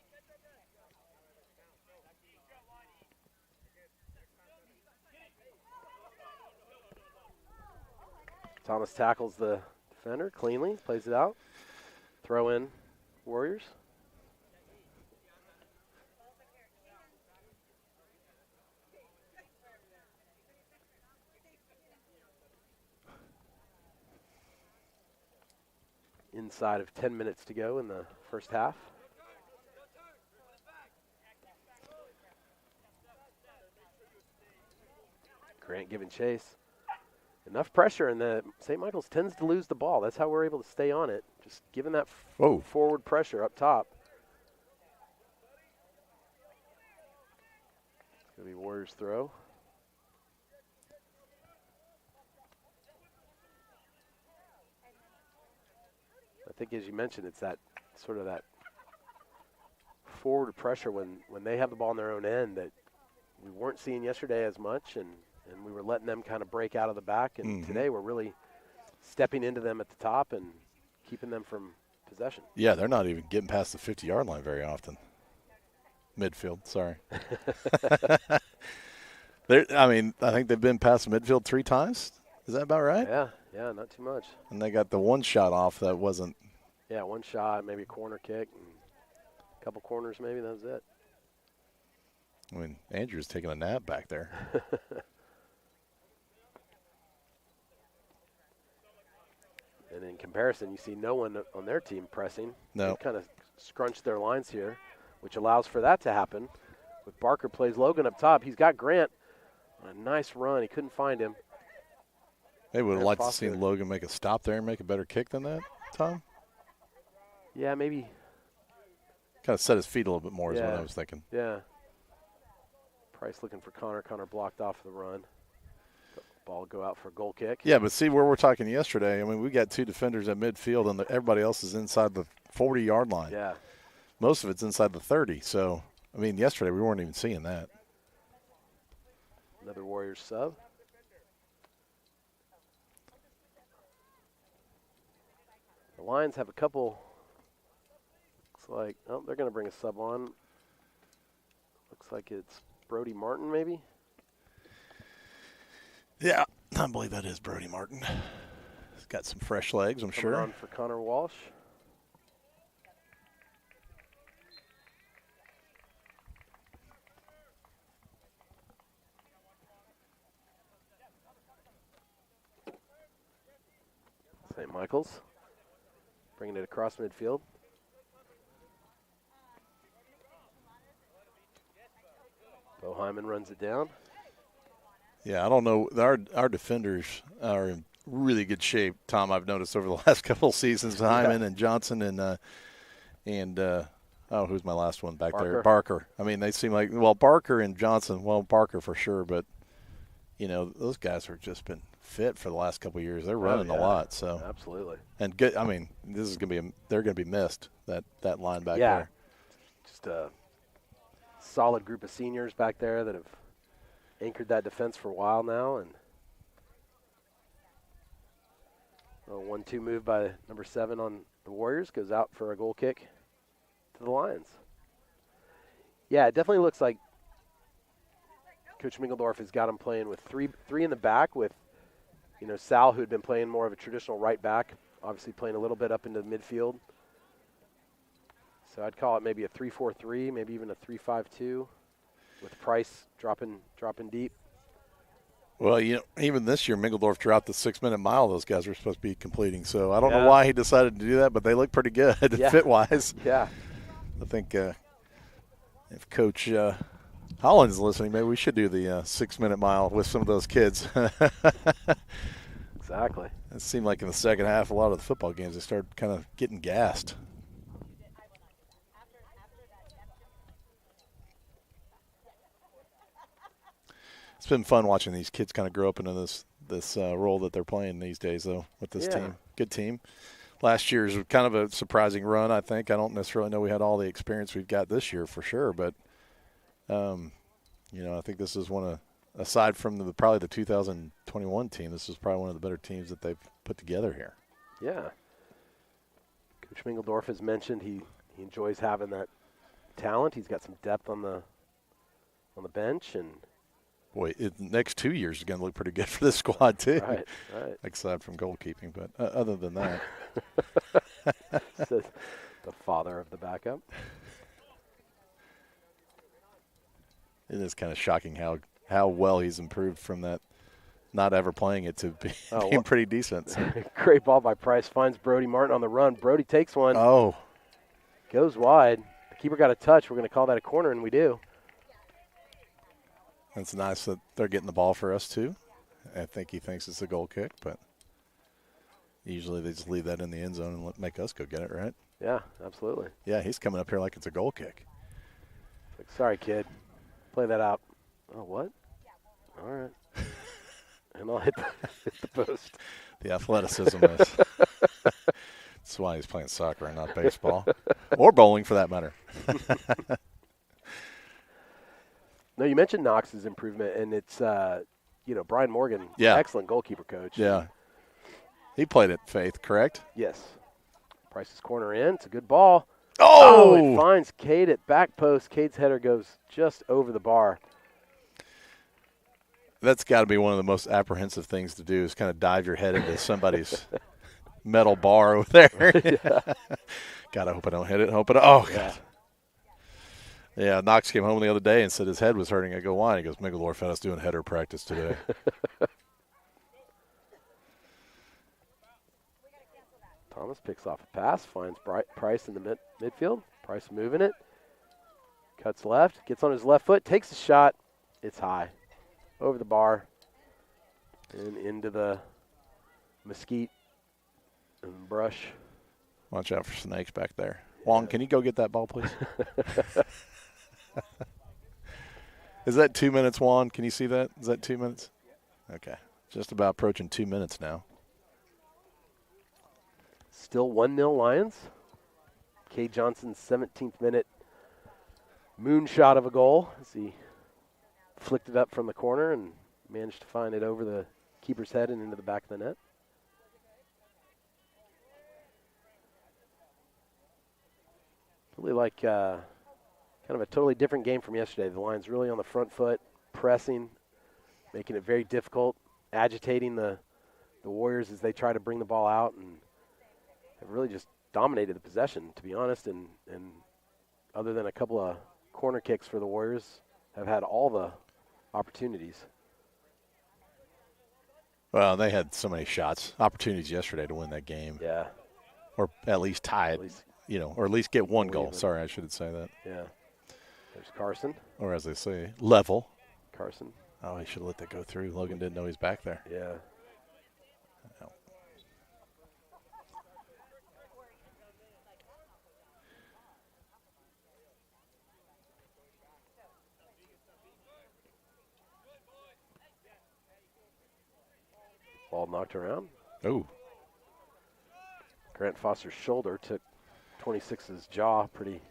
[SPEAKER 1] Thomas tackles the defender cleanly, plays it out. Throw in Warriors. Inside of 10 minutes to go in the first half. Grant giving chase. Enough pressure, and the St. Michael's tends to lose the ball. That's how we're able to stay on it, just giving that forward pressure up top. It's going to be Warriors throw. I think, as you mentioned, it's that sort of that forward pressure when they have the ball in their own end that we weren't seeing yesterday as much, and we were letting them kind of break out of the back. And today we're really stepping into them at the top and keeping them from possession.
[SPEAKER 2] Yeah, they're not even getting past the 50-yard line very often. Midfield, sorry. I think they've been past the midfield 3 times. Is that about right?
[SPEAKER 1] Yeah, not too much.
[SPEAKER 2] And they got the one shot off that wasn't.
[SPEAKER 1] Yeah, one shot, maybe a corner kick, and a couple corners maybe, that was it.
[SPEAKER 2] I mean, Andrew's taking a nap back there.
[SPEAKER 1] And in comparison, you see no one on their team pressing.
[SPEAKER 2] No.
[SPEAKER 1] They've kind of scrunched their lines here, which allows for that to happen. With Barker plays Logan up top. He's got Grant on a nice run. He couldn't find him.
[SPEAKER 2] They would have liked to see Logan make a stop there and make a better kick than that, Tom.
[SPEAKER 1] Yeah, maybe.
[SPEAKER 2] Kind of set his feet a little bit more is what I was thinking.
[SPEAKER 1] Yeah. Price looking for Connor. Connor blocked off the run. Ball go out for a goal kick.
[SPEAKER 2] Yeah, but see where we're talking yesterday. I mean, we got 2 defenders at midfield, and everybody else is inside the 40-yard line.
[SPEAKER 1] Yeah.
[SPEAKER 2] Most of it's inside the 30. So, I mean, yesterday we weren't even seeing that.
[SPEAKER 1] Another Warriors sub. The Lions have a couple. Looks like, they're going to bring a sub on. Looks like it's Brody Martin, maybe.
[SPEAKER 2] Yeah, I believe that is Brody Martin. He's got some fresh legs, I'm sure.
[SPEAKER 1] On for Connor Walsh. St. Michael's bringing it across midfield. Bo Hyman runs it down.
[SPEAKER 2] Yeah, I don't know. Our defenders are in really good shape, Tom, I've noticed over the last couple of seasons. Hyman and Johnson and who's my last one back there? Barker. I mean, they seem like, Barker and Johnson, Barker for sure, but, those guys have just been fit for the last couple of years. They're running a lot. So
[SPEAKER 1] absolutely.
[SPEAKER 2] And good. I mean, this is they're going to be missed, that line back there.
[SPEAKER 1] Just a solid group of seniors back there that have anchored that defense for a while now, and a 1-2 move by number 7 on the Warriors goes out for a goal kick to the Lions. Yeah, it definitely looks like Coach Mingledorf has got him playing with three in the back with, Sal, who had been playing more of a traditional right back, obviously playing a little bit up into the midfield. So I'd call it maybe a 3-4-3, maybe even a 3-5-2. With Price dropping deep.
[SPEAKER 2] Well, even this year, Mingledorf dropped the 6-minute mile those guys were supposed to be completing. So I don't know why he decided to do that, but they look pretty good fit-wise.
[SPEAKER 1] Yeah.
[SPEAKER 2] I think if Coach Holland's listening, maybe we should do the 6-minute mile with some of those kids.
[SPEAKER 1] Exactly.
[SPEAKER 2] It seemed like in the second half, a lot of the football games, they started kind of getting gassed. It's been fun watching these kids kind of grow up into this role that they're playing these days, though, with this team. Good team. Last year's kind of a surprising run, I think. I don't necessarily know we had all the experience we've got this year for sure, but, I think this is aside from probably the 2021 team, this is probably one of the better teams that they've put together here.
[SPEAKER 1] Yeah. Coach Mingledorf has mentioned he enjoys having that talent. He's got some depth on the bench, and
[SPEAKER 2] boy, the next 2 years is going to look pretty good for this squad too.
[SPEAKER 1] Right.
[SPEAKER 2] Aside from goalkeeping, but other than that,
[SPEAKER 1] says the father of the backup.
[SPEAKER 2] It is kind of shocking how well he's improved from that not ever playing it to being pretty decent. So.
[SPEAKER 1] Great ball by Price. Finds Brody Martin on the run. Brody takes one.
[SPEAKER 2] Oh.
[SPEAKER 1] Goes wide. The keeper got a touch. We're going to call that a corner, and we do.
[SPEAKER 2] It's nice that they're getting the ball for us, too. I think he thinks it's a goal kick, but usually they just leave that in the end zone and make us go get it, right?
[SPEAKER 1] Yeah, absolutely.
[SPEAKER 2] Yeah, he's coming up here like it's a goal kick.
[SPEAKER 1] Like, sorry, kid. Play that out. Oh, what? All right. And I'll hit the post.
[SPEAKER 2] The athleticism is. That's why he's playing soccer and not baseball. Or bowling, for that matter.
[SPEAKER 1] No, you mentioned Knox's improvement, and it's, Brian Morgan, excellent goalkeeper coach.
[SPEAKER 2] Yeah. He played at Faith, correct?
[SPEAKER 1] Yes. Price's corner in. It's a good ball.
[SPEAKER 2] Oh!
[SPEAKER 1] It finds Cade at back post. Cade's header goes just over the bar.
[SPEAKER 2] That's got to be one of the most apprehensive things to do is kind of dive your head into somebody's metal bar over there. God, I hope I don't hit it. Oh, God. Yeah, Knox came home the other day and said his head was hurting. I go, why? He goes, Mingledorf had us doing header practice today.
[SPEAKER 1] Thomas picks off a pass, finds Price in the midfield. Price moving it. Cuts left, gets on his left foot, takes a shot. It's high. Over the bar and into the mesquite and brush.
[SPEAKER 2] Watch out for snakes back there. Wong, can you go get that ball, please? Is that 2 minutes, Juan? Can you see that? Is that 2 minutes? Okay. Just about approaching 2 minutes now.
[SPEAKER 1] Still 1-0 Lions. Kay Johnson's 17th minute moonshot of a goal as he flicked it up from the corner and managed to find it over the keeper's head and into the back of the net. Really like kind of a totally different game from yesterday. The Lions really on the front foot, pressing, making it very difficult, agitating the Warriors as they try to bring the ball out, and have really just dominated the possession, to be honest, and other than a couple of corner kicks for the Warriors, have had all the opportunities.
[SPEAKER 2] Well, they had so many opportunities yesterday to win that game.
[SPEAKER 1] Yeah.
[SPEAKER 2] Or at least tie it, or at least get one goal.
[SPEAKER 1] Even.
[SPEAKER 2] Sorry, I should say that.
[SPEAKER 1] Yeah. There's Carson.
[SPEAKER 2] Or as they say, level.
[SPEAKER 1] Carson.
[SPEAKER 2] Oh, he should have let that go through. Logan didn't know he's back there.
[SPEAKER 1] Yeah.
[SPEAKER 2] No.
[SPEAKER 1] Ball knocked around.
[SPEAKER 2] Oh.
[SPEAKER 1] Grant Foster's shoulder took 26's jaw pretty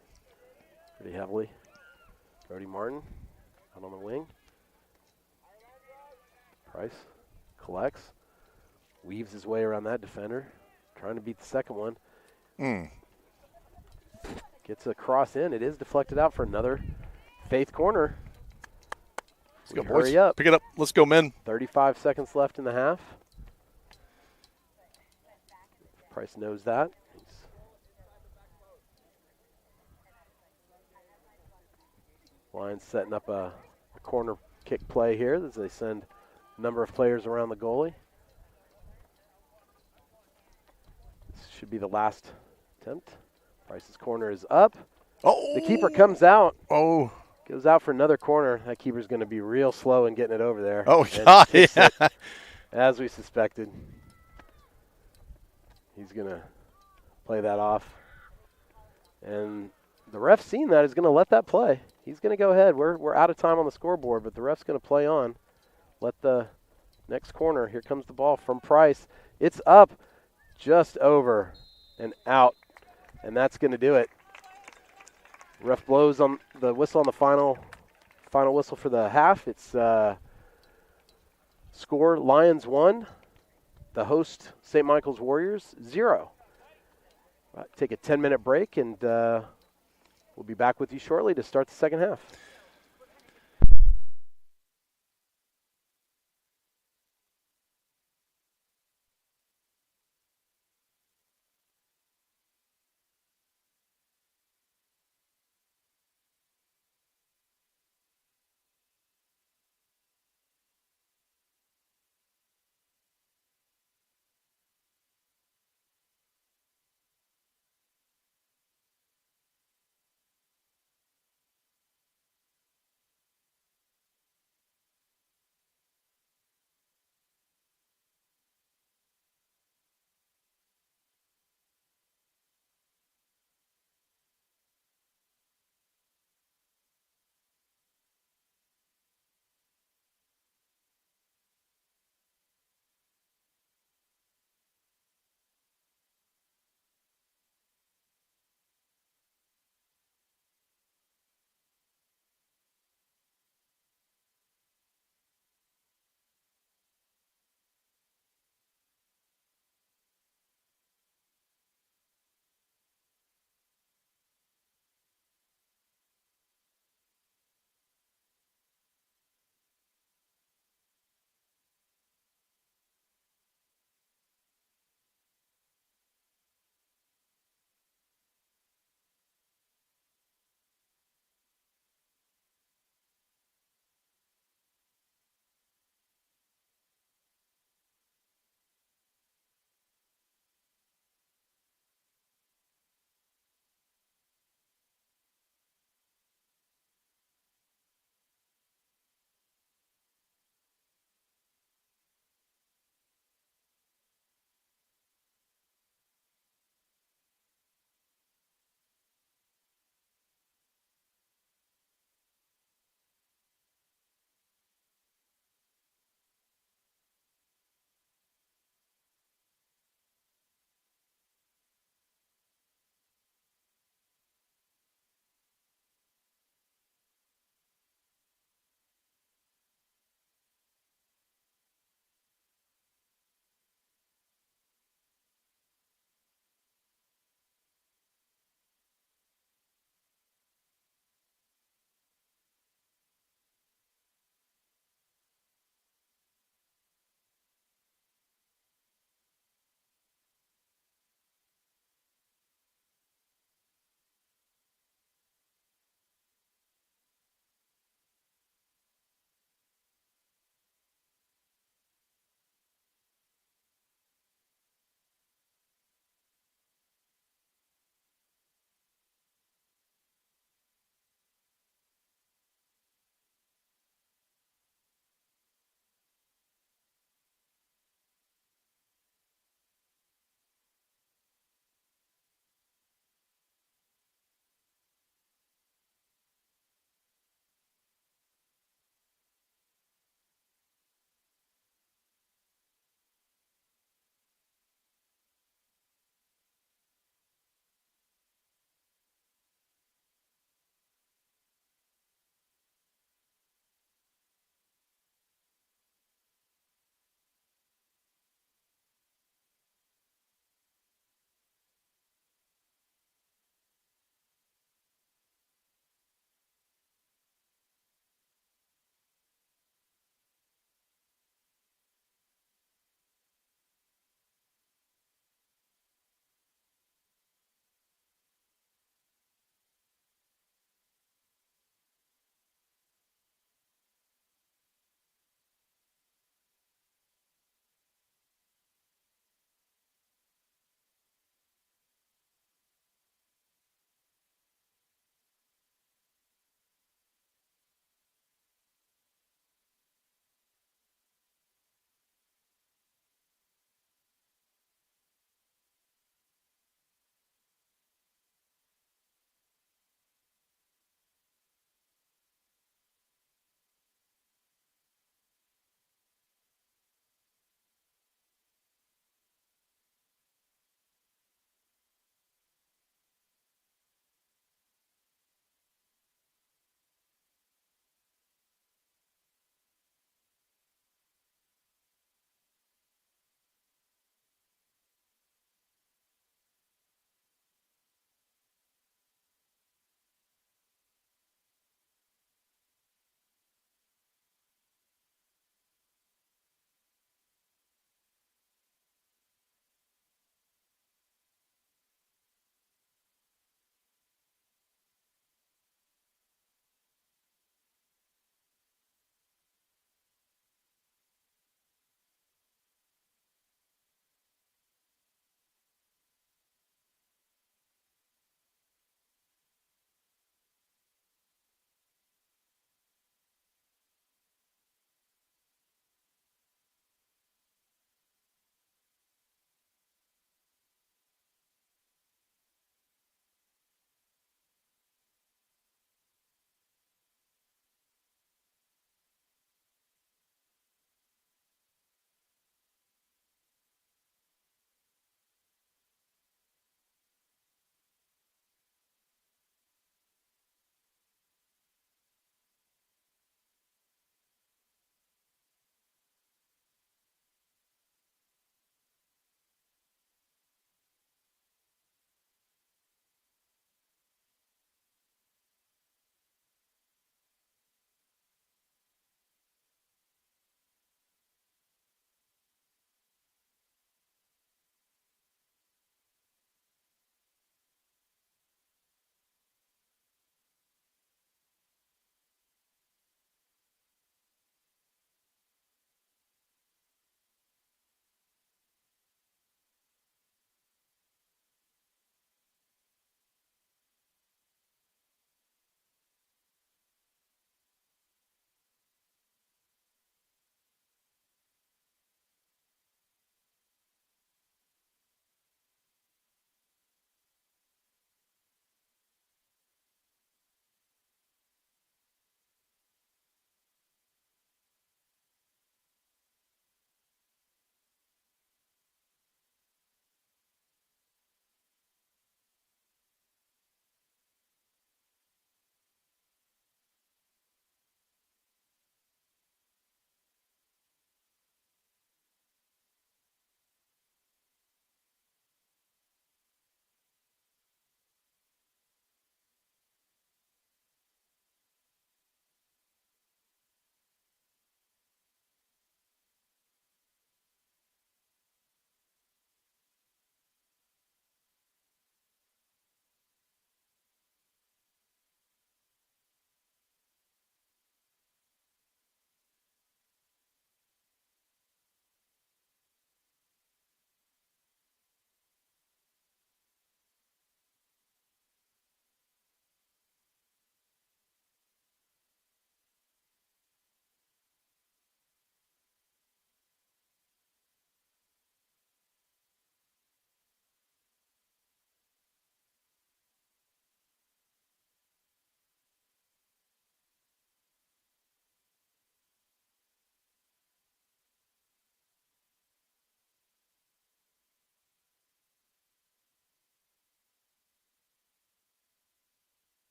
[SPEAKER 1] heavily. Brody Martin out on the wing. Price collects, weaves his way around that defender, trying to beat the second one. Gets a cross in. It is deflected out for another Faith corner.
[SPEAKER 2] Let's go,
[SPEAKER 1] hurry
[SPEAKER 2] boys.
[SPEAKER 1] up.
[SPEAKER 2] Pick it up. Let's go, men.
[SPEAKER 1] 35 seconds left in the half. Price knows that. Lions setting up a corner kick play here as they send number of players around the goalie. This should be the last attempt. Price's corner is up.
[SPEAKER 2] Oh!
[SPEAKER 1] The keeper comes out.
[SPEAKER 2] Oh!
[SPEAKER 1] Goes out for another corner. That keeper's going to be real slow in getting it over there.
[SPEAKER 2] Oh,
[SPEAKER 1] And
[SPEAKER 2] God,
[SPEAKER 1] kicks
[SPEAKER 2] yeah.
[SPEAKER 1] it, as we suspected. He's going to play that off. And the ref seeing that is going to let that play. He's going to go ahead. We're out of time on the scoreboard, but the ref's going to play on. Let the next corner. Here comes the ball from Price. It's up, just over, and out. And that's going to do it. Ref blows on the whistle on the final whistle for the half. It's score Lions 1, the host St. Michael's Warriors 0. Take a 10-minute break, and we'll be back with you shortly to start the second half.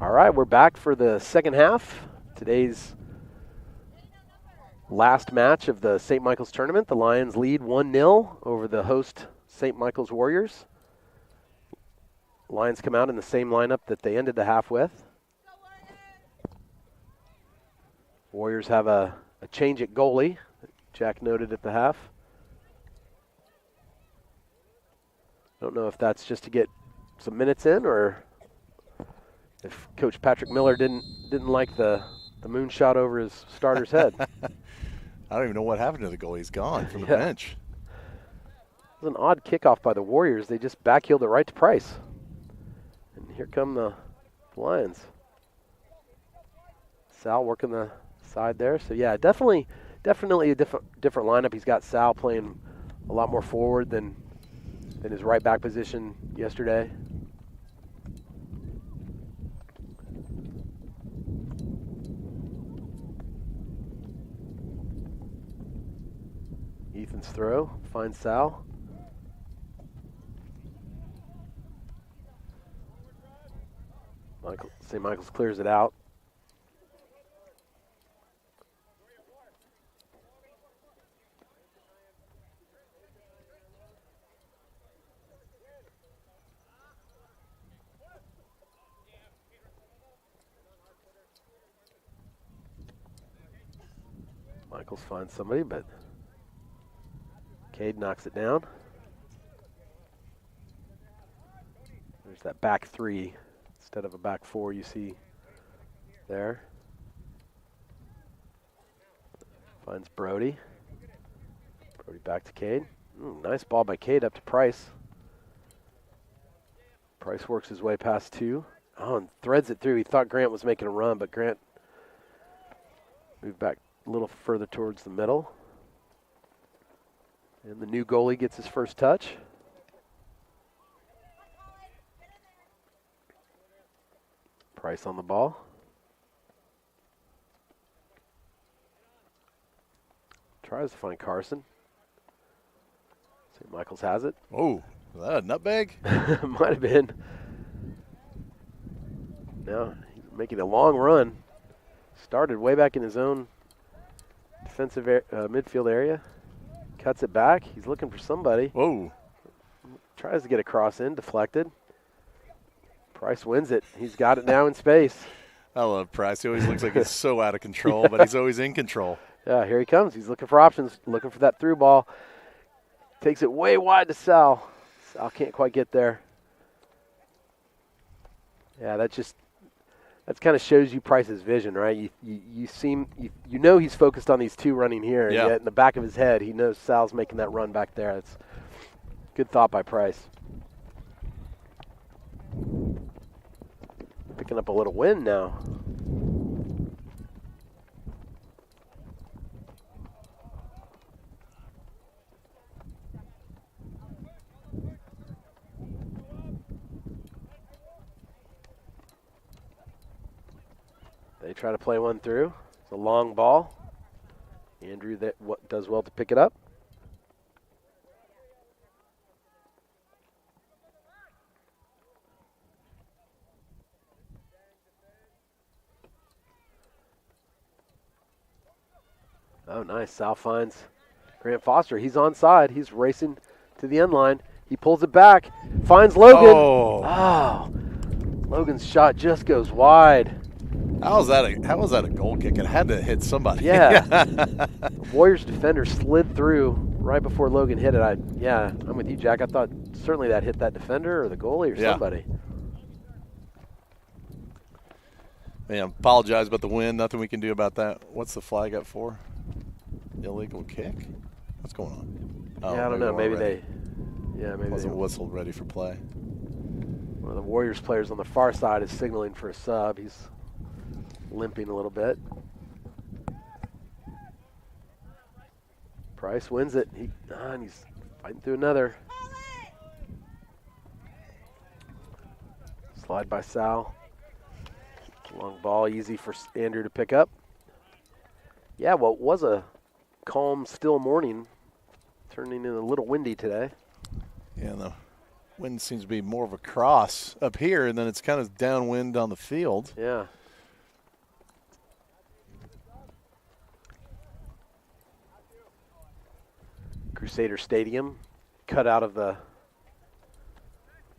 [SPEAKER 1] All right, we're back for the second half. Today's last match of the St. Michael's tournament. The Lions lead 1-0 over the host St. Michael's Warriors. Lions come out in the same lineup that they ended the half with. Warriors have a change at goalie, Jack noted at the half. Don't know if that's just to get some minutes in or if Coach Patrick Miller didn't like the moonshot over his starter's head.
[SPEAKER 2] I don't even know what happened to the goalie. He's gone from the bench.
[SPEAKER 1] It was an odd kickoff by the Warriors. They just backheeled it right to Price. And here come the Lions. Sal working the side there. So, yeah, definitely a different lineup. He's got Sal playing a lot more forward than his right back position yesterday. Ethan's throw finds Sal. St. Michael's clears it out. Michaels finds somebody, but Cade knocks it down. There's that back three instead of a back four you see there. Finds Brody. Brody back to Cade. Nice ball by Cade up to Price. Price works his way past two. Oh, and threads it through. He thought Grant was making a run, but Grant moved back a little further towards the middle. And the new goalie gets his first touch. Price on the ball. Tries to find Carson. St. Michael's has it.
[SPEAKER 2] Oh, was that a nutbag?
[SPEAKER 1] Might have been. Now he's making a long run. Started way back in his own defensive midfield area. Cuts it back. He's looking for somebody.
[SPEAKER 2] Whoa.
[SPEAKER 1] Tries to get a cross in, deflected. Price wins it. He's got it now in space.
[SPEAKER 2] I love Price. He always looks like he's so out of control, but he's always in control.
[SPEAKER 1] Yeah, here he comes. He's looking for options, looking for that through ball. Takes it way wide to Sal. Sal can't quite get there. Yeah, that kind of shows you Price's vision, right? You know he's focused on these two running here, and yet in the back of his head, he knows Sal's making that run back there. That's good thought by Price. Picking up a little wind now. They try to play one through. It's a long ball. Andrew does well to pick it up. Oh, nice. Sal finds Grant Foster. He's onside. He's racing to the end line. He pulls it back. Finds Logan. Oh. Logan's shot just goes wide.
[SPEAKER 2] How was that a goal kick? It had to hit somebody.
[SPEAKER 1] Yeah. The Warriors defender slid through right before Logan hit it. I'm with you, Jack. I thought certainly that hit that defender or the goalie or somebody.
[SPEAKER 2] Man, apologize about the wind. Nothing we can do about that. What's the flag up for? Illegal kick? What's going on?
[SPEAKER 1] Oh, I don't know. Maybe they
[SPEAKER 2] wasn't whistled ready for play.
[SPEAKER 1] One of the Warriors players on the far side is signaling for a sub. He's limping a little bit. Price wins it. And he's fighting through another. Slide by Sal. Long ball, easy for Andrew to pick up. Yeah, well, it was a calm, still morning, turning in a little windy today.
[SPEAKER 2] Yeah, the wind seems to be more of a cross up here, and then it's kind of downwind on the field.
[SPEAKER 1] Yeah. Crusader Stadium, cut out of the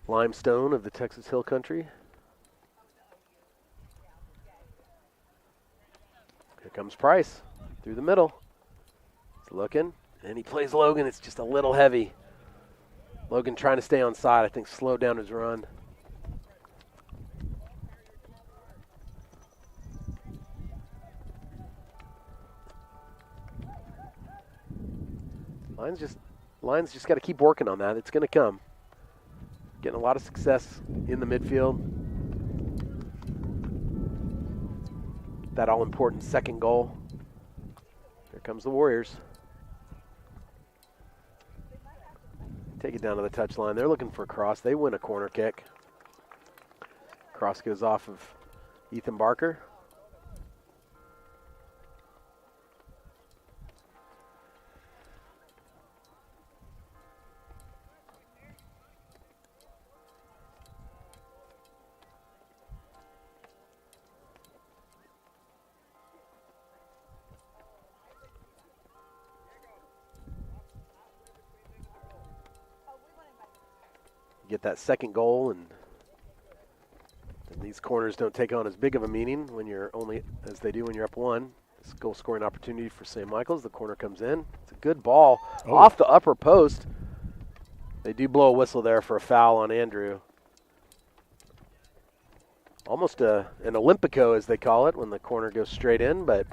[SPEAKER 1] limestone of the Texas Hill Country. Here comes Price through the middle. He's looking, and he plays Logan. It's just a little heavy. Logan trying to stay on side, I think slowed down his run. Lions just got to keep working on that. It's going to come. Getting a lot of success in the midfield. That all-important second goal. Here comes the Warriors. Take it down to the touchline. They're looking for a cross. They win a corner kick. Cross goes off of Ethan Barker. Get that second goal, and these corners don't take on as big of a meaning when you're only as they do when you're up one. This goal scoring opportunity for St. Michael's. The corner comes in. It's a good ball off the upper post. They do blow a whistle there for a foul on Andrew. Almost an Olympico, as they call it, when the corner goes straight in, but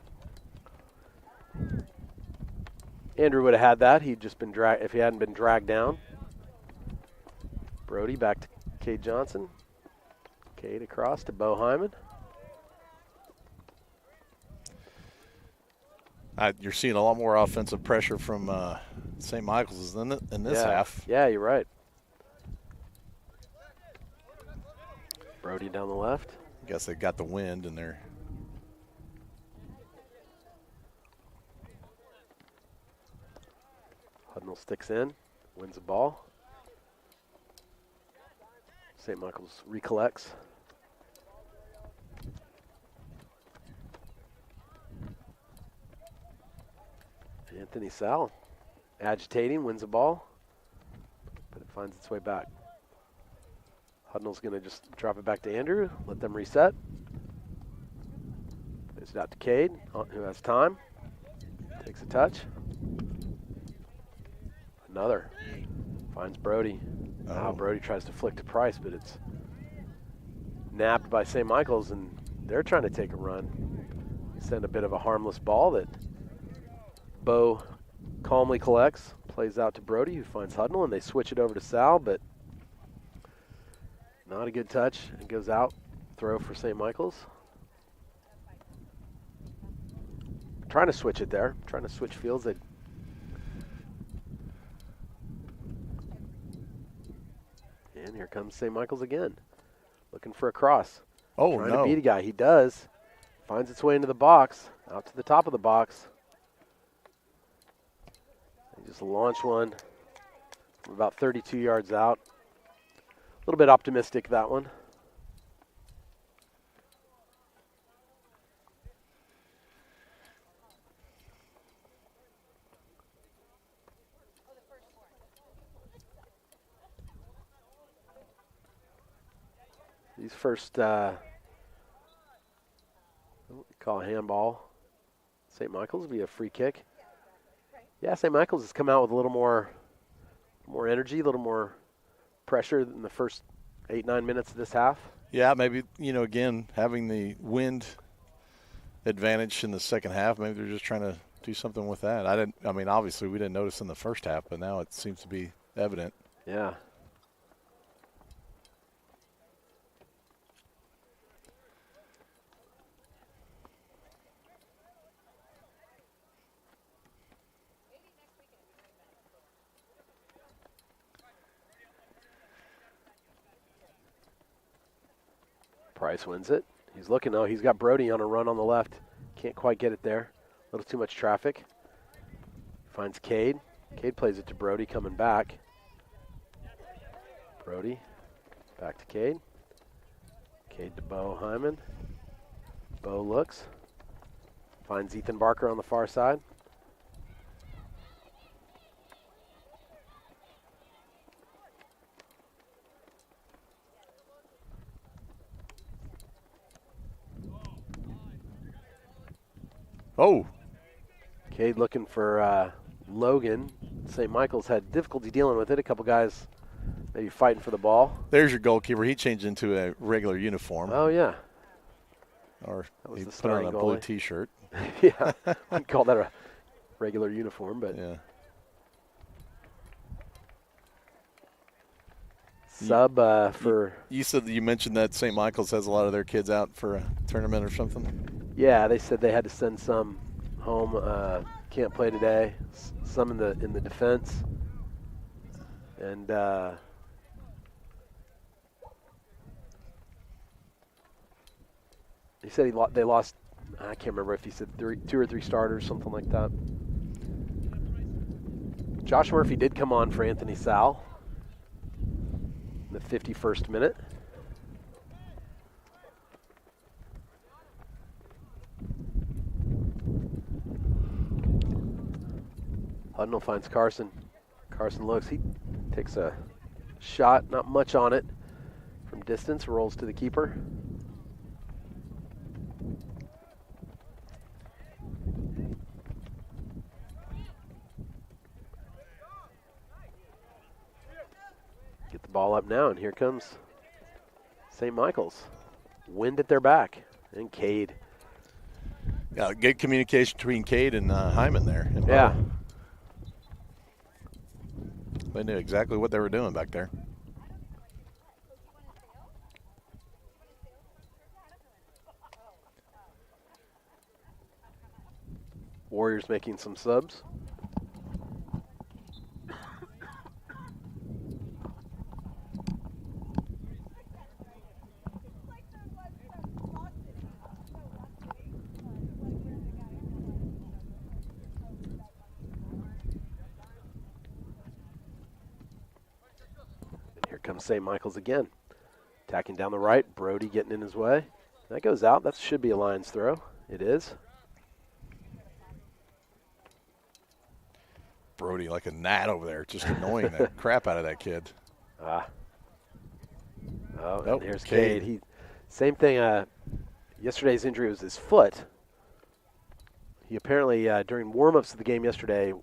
[SPEAKER 1] Andrew would have had that. He'd just been dragged if he hadn't been dragged down. Brody back to Cade Johnson. Cade across to Bo Hyman.
[SPEAKER 2] You're seeing a lot more offensive pressure from St. Michael's in this half.
[SPEAKER 1] Yeah, you're right. Brody down the left.
[SPEAKER 2] I guess they got the wind and they're.
[SPEAKER 1] Hudnall sticks in, wins the ball. St. Michael's recollects. Anthony Sal agitating, wins the ball, but it finds its way back. Hudnall's going to just drop it back to Andrew, let them reset. Plays it out to Cade, who has time. Takes a touch. Another. Finds Brody. Now Brody tries to flick to Price, but it's nabbed by St. Michael's, and they're trying to take a run. Send a bit of a harmless ball that Bo calmly collects, plays out to Brody, who finds Hudnall, and they switch it over to Sal, but not a good touch. It goes out. Throw for St. Michael's. Trying to switch it there. Trying to switch fields. And here comes St. Michael's again. Looking for a cross. Trying to beat a guy. He does. Finds its way into the box. Out to the top of the box. They just launch one from about 32 yards out. A little bit optimistic, that one. These first, what we call a handball. St. Michael's will be a free kick. Yeah, St. Michael's has come out with a little more energy, a little more pressure in the first 8-9 minutes of this half.
[SPEAKER 2] Yeah, maybe, again, having the wind advantage in the second half, maybe they're just trying to do something with that. Obviously we didn't notice in the first half, but now it seems to be evident.
[SPEAKER 1] Yeah. Price wins it. He's looking, though. He's got Brody on a run on the left. Can't quite get it there. A little too much traffic. Finds Cade. Cade plays it to Brody coming back. Brody. Back to Cade. Cade to Bo Hyman. Bo looks. Finds Ethan Barker on the far side.
[SPEAKER 2] Oh.
[SPEAKER 1] Cade looking for Logan. St. Michael's had difficulty dealing with it. A couple guys maybe fighting for the ball.
[SPEAKER 2] There's your goalkeeper. He changed into a regular uniform.
[SPEAKER 1] Oh, yeah.
[SPEAKER 2] Or he
[SPEAKER 1] the
[SPEAKER 2] put on a blue
[SPEAKER 1] goalie.
[SPEAKER 2] T-shirt.
[SPEAKER 1] Yeah, we call that a regular uniform, but
[SPEAKER 2] Yeah.
[SPEAKER 1] sub for.
[SPEAKER 2] You said that you mentioned that St. Michael's has a lot of their kids out for a tournament or something.
[SPEAKER 1] Yeah, they said they had to send some home. Can't play today. Some in the defense, and he said they lost. I can't remember if he said 2 or 3 starters, something like that. Josh Murphy did come on for Anthony Sal in the 51st minute. Hudnall finds Carson. Carson looks. He takes a shot, not much on it. From distance, rolls to the keeper. Get the ball up now, and here comes St. Michael's. Wind at their back, and Cade.
[SPEAKER 2] Yeah, good communication between Cade and Hyman there.
[SPEAKER 1] Yeah.
[SPEAKER 2] They knew exactly what they were doing back there.
[SPEAKER 1] Warriors making some subs. Comes St. Michael's again. Attacking down the right. Brody getting in his way. That goes out. That should be a Lions throw. It is.
[SPEAKER 2] Brody like a gnat over there, just annoying the crap out of that kid.
[SPEAKER 1] Oh, and here's Cade. Same thing. Yesterday's injury was his foot. He apparently, during warm-ups of the game yesterday, in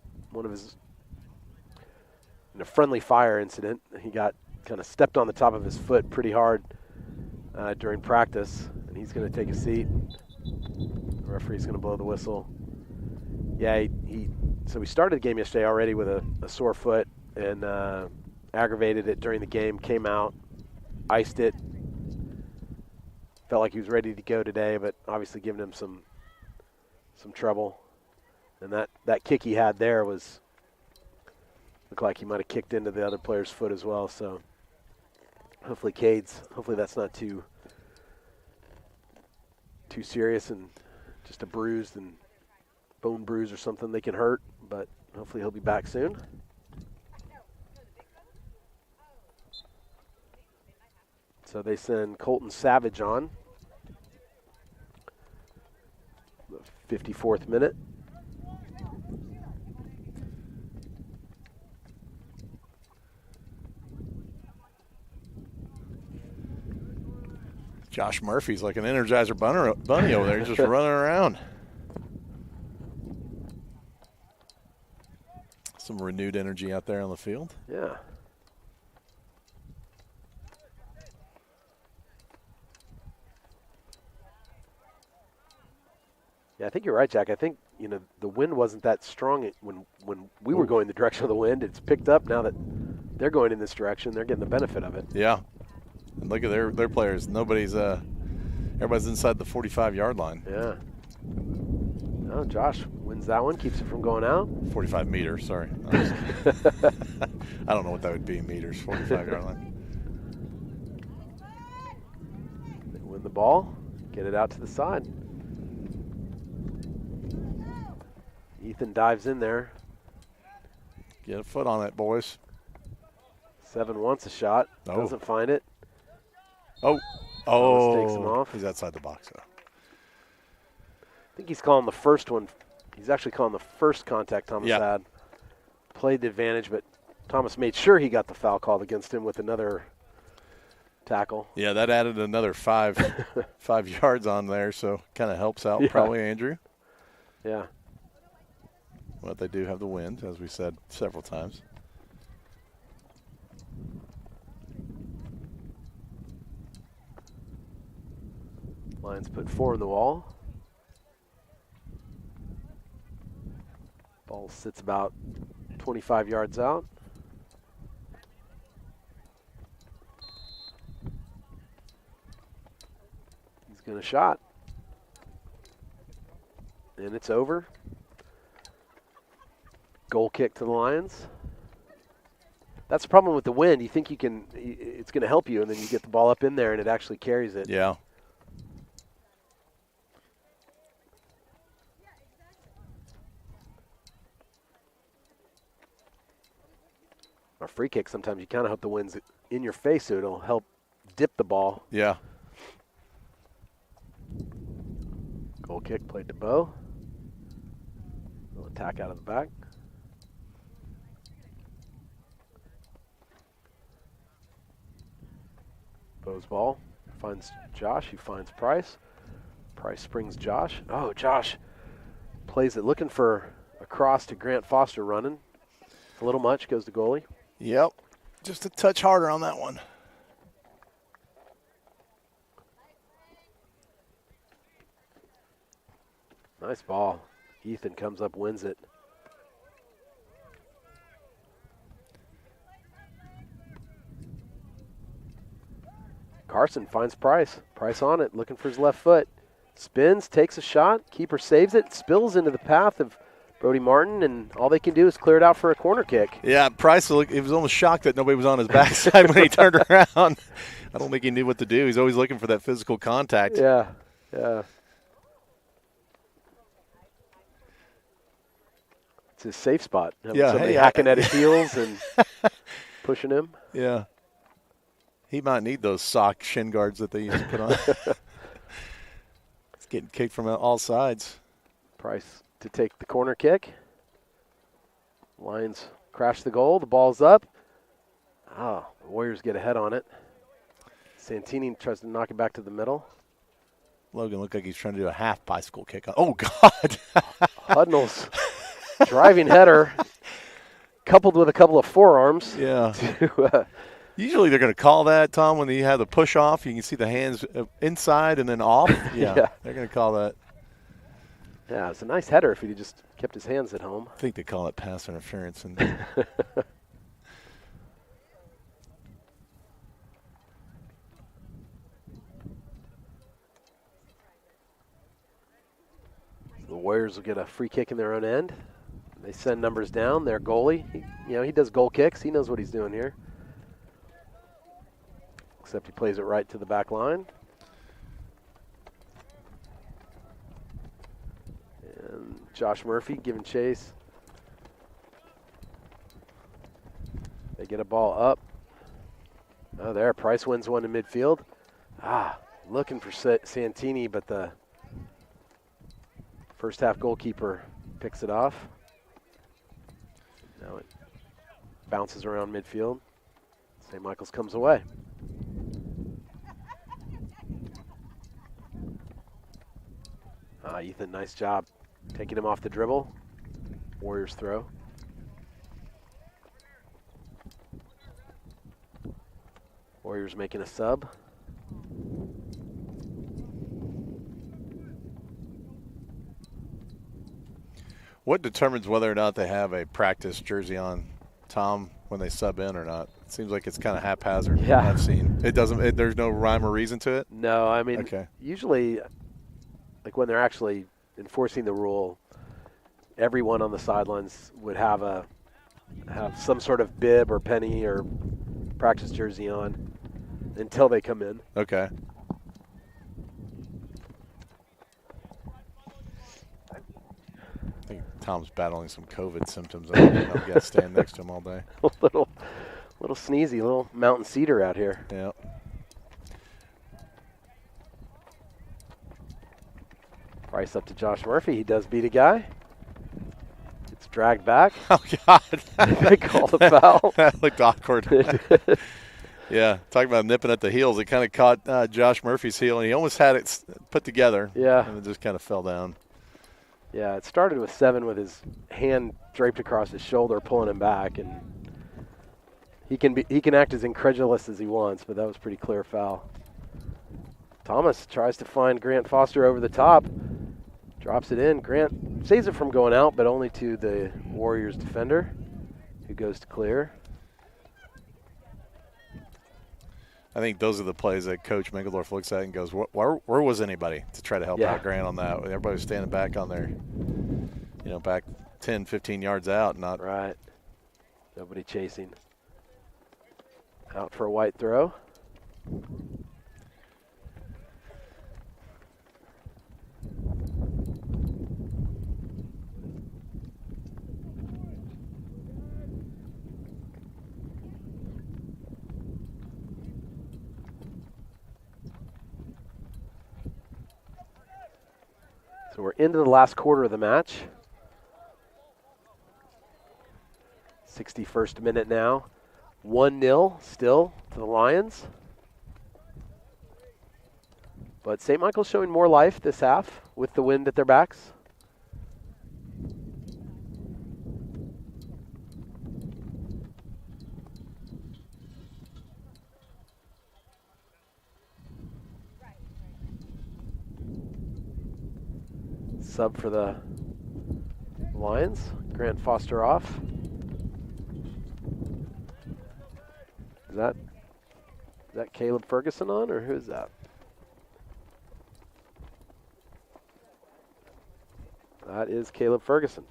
[SPEAKER 1] a friendly fire incident, he got kind of stepped on the top of his foot pretty hard during practice, and he's going to take a seat. The referee's going to blow the whistle. Yeah, so we started the game yesterday already with a sore foot and aggravated it during the game, came out, iced it. Felt like he was ready to go today, but obviously giving him some trouble. And that kick he had there looked like he might have kicked into the other player's foot as well, so hopefully that's not too serious and just a bruise and bone bruise or something they can hurt, but hopefully he'll be back soon. So they send Colton Savage on. The 54th minute.
[SPEAKER 2] Josh Murphy's like an Energizer bunny over there, just running around. Some renewed energy out there on the field.
[SPEAKER 1] Yeah. Yeah, I think you're right, Jack. I think, the wind wasn't that strong when we were going the direction of the wind. It's picked up now that they're going in this direction. They're getting the benefit of it.
[SPEAKER 2] Yeah. And look at their players. Everybody's inside the 45-yard line.
[SPEAKER 1] Yeah. Oh, Josh wins that one, keeps it from going out.
[SPEAKER 2] 45 meters, sorry. I don't know what that would be in meters, 45-yard line.
[SPEAKER 1] They win the ball, get it out to the side. Ethan dives in there.
[SPEAKER 2] Get a foot on it, boys.
[SPEAKER 1] 7 wants a shot.
[SPEAKER 2] Oh.
[SPEAKER 1] Doesn't find it.
[SPEAKER 2] Oh.
[SPEAKER 1] Thomas takes him off.
[SPEAKER 2] He's outside the box, though.
[SPEAKER 1] I think he's calling the first one. He's actually calling the first contact Thomas
[SPEAKER 2] Yeah.
[SPEAKER 1] had. Played the advantage, but Thomas made sure he got the foul called against him with another tackle.
[SPEAKER 2] Yeah, that added another 5 yards on there, so kind of helps out probably, Andrew.
[SPEAKER 1] Yeah.
[SPEAKER 2] But they do have the wind, as we said several times.
[SPEAKER 1] Lions put 4 in the wall. Ball sits about 25 yards out. He's going to shot. And it's over. Goal kick to the Lions. That's the problem with the wind. You think it's going to help you, and then you get the ball up in there, and it actually carries it.
[SPEAKER 2] Yeah.
[SPEAKER 1] Or free kick, sometimes you kind of hope the wind's in your face so it'll help dip the ball.
[SPEAKER 2] Yeah.
[SPEAKER 1] Goal kick played to Bo. Little attack out of the back. Bo's ball finds Josh. He finds Price. Price springs Josh. Oh, Josh plays it looking for a cross to Grant Foster running. A little much, goes to goalie.
[SPEAKER 2] Yep. Just a touch harder on that one.
[SPEAKER 1] Nice ball. Ethan comes up, wins it. Carson finds Price. Price on it, looking for his left foot. Spins, takes a shot. Keeper saves it, spills into the path of Brody Martin, and all they can do is clear it out for a corner kick.
[SPEAKER 2] Yeah, Price, he was almost shocked that nobody was on his backside when he turned around. I don't think he knew what to do. He's always looking for that physical contact.
[SPEAKER 1] Yeah, yeah. It's his safe spot.
[SPEAKER 2] Yeah,
[SPEAKER 1] somebody
[SPEAKER 2] hey,
[SPEAKER 1] hacking at his heels and pushing him.
[SPEAKER 2] Yeah. He might need those sock shin guards that they used to put on. It's getting kicked from all sides.
[SPEAKER 1] Price to take the corner kick. Lions crash the goal. The ball's up. The Warriors get ahead on it. Santini tries to knock it back to the middle.
[SPEAKER 2] Logan looked like he's trying to do a half bicycle kick. Oh, God.
[SPEAKER 1] Hudnall's driving header, coupled with a couple of forearms.
[SPEAKER 2] Yeah.
[SPEAKER 1] To,
[SPEAKER 2] Usually they're going to call that, Tom, when you have the push off. You can see the hands inside and then off. Yeah. They're going to call that.
[SPEAKER 1] Yeah, it's a nice header if he just kept his hands at home.
[SPEAKER 2] I think they call it pass interference. And
[SPEAKER 1] the Warriors will get a free kick in their own end. They send numbers down. Their goalie, he does goal kicks. He knows what he's doing here. Except he plays it right to the back line. And Josh Murphy giving chase. They get a ball up. Oh, there. Price wins one in midfield. Looking for Santini, but the first half goalkeeper picks it off. Now it bounces around midfield. St. Michael's comes away. Ethan, nice job taking him off the dribble. Warriors throw. Warriors making a sub.
[SPEAKER 2] what determines whether or not they have a practice jersey on, Tom, when they sub in or not? It seems like it's kind of haphazard.
[SPEAKER 1] Yeah.
[SPEAKER 2] I've seen. It doesn't. There's no rhyme or reason to it?
[SPEAKER 1] No, I mean,
[SPEAKER 2] Okay.
[SPEAKER 1] usually, like when they're actually enforcing the rule, everyone on the sidelines would have some sort of bib or penny or practice jersey on until they come in.
[SPEAKER 2] Okay. I think Tom's battling some COVID symptoms. I've got to stand next to him all day.
[SPEAKER 1] a little Little sneezy, little mountain cedar out here.
[SPEAKER 2] Yeah.
[SPEAKER 1] Price up to Josh Murphy. He does beat a guy. It's dragged back.
[SPEAKER 2] Oh, God.
[SPEAKER 1] They called a foul.
[SPEAKER 2] That looked awkward. Yeah, talking about nipping at the heels. It kind of caught Josh Murphy's heel, and he almost had it put together.
[SPEAKER 1] Yeah.
[SPEAKER 2] And it just kind of fell down.
[SPEAKER 1] Yeah, it started with 7 with his hand draped across his shoulder, pulling him back, and he can act as incredulous as he wants, but that was pretty clear foul. Thomas tries to find Grant Foster over the top, drops it in. Grant saves it from going out, but only to the Warriors defender, who goes to clear.
[SPEAKER 2] I think those are the plays that Coach Mingledorf looks at and goes, where was anybody to try to help out Grant on that? Everybody was standing back on their, back 10, 15 yards out. Not
[SPEAKER 1] right. Nobody chasing. Out for a white throw. So we're into the last quarter of the match. 61st minute now. 1-0 still to the Lions. But St. Michael's showing more life this half with the wind at their backs. Sub for the Lions. Grant Foster off. Is that Caleb Ferguson on, or who is that? That is Caleb Ferguson.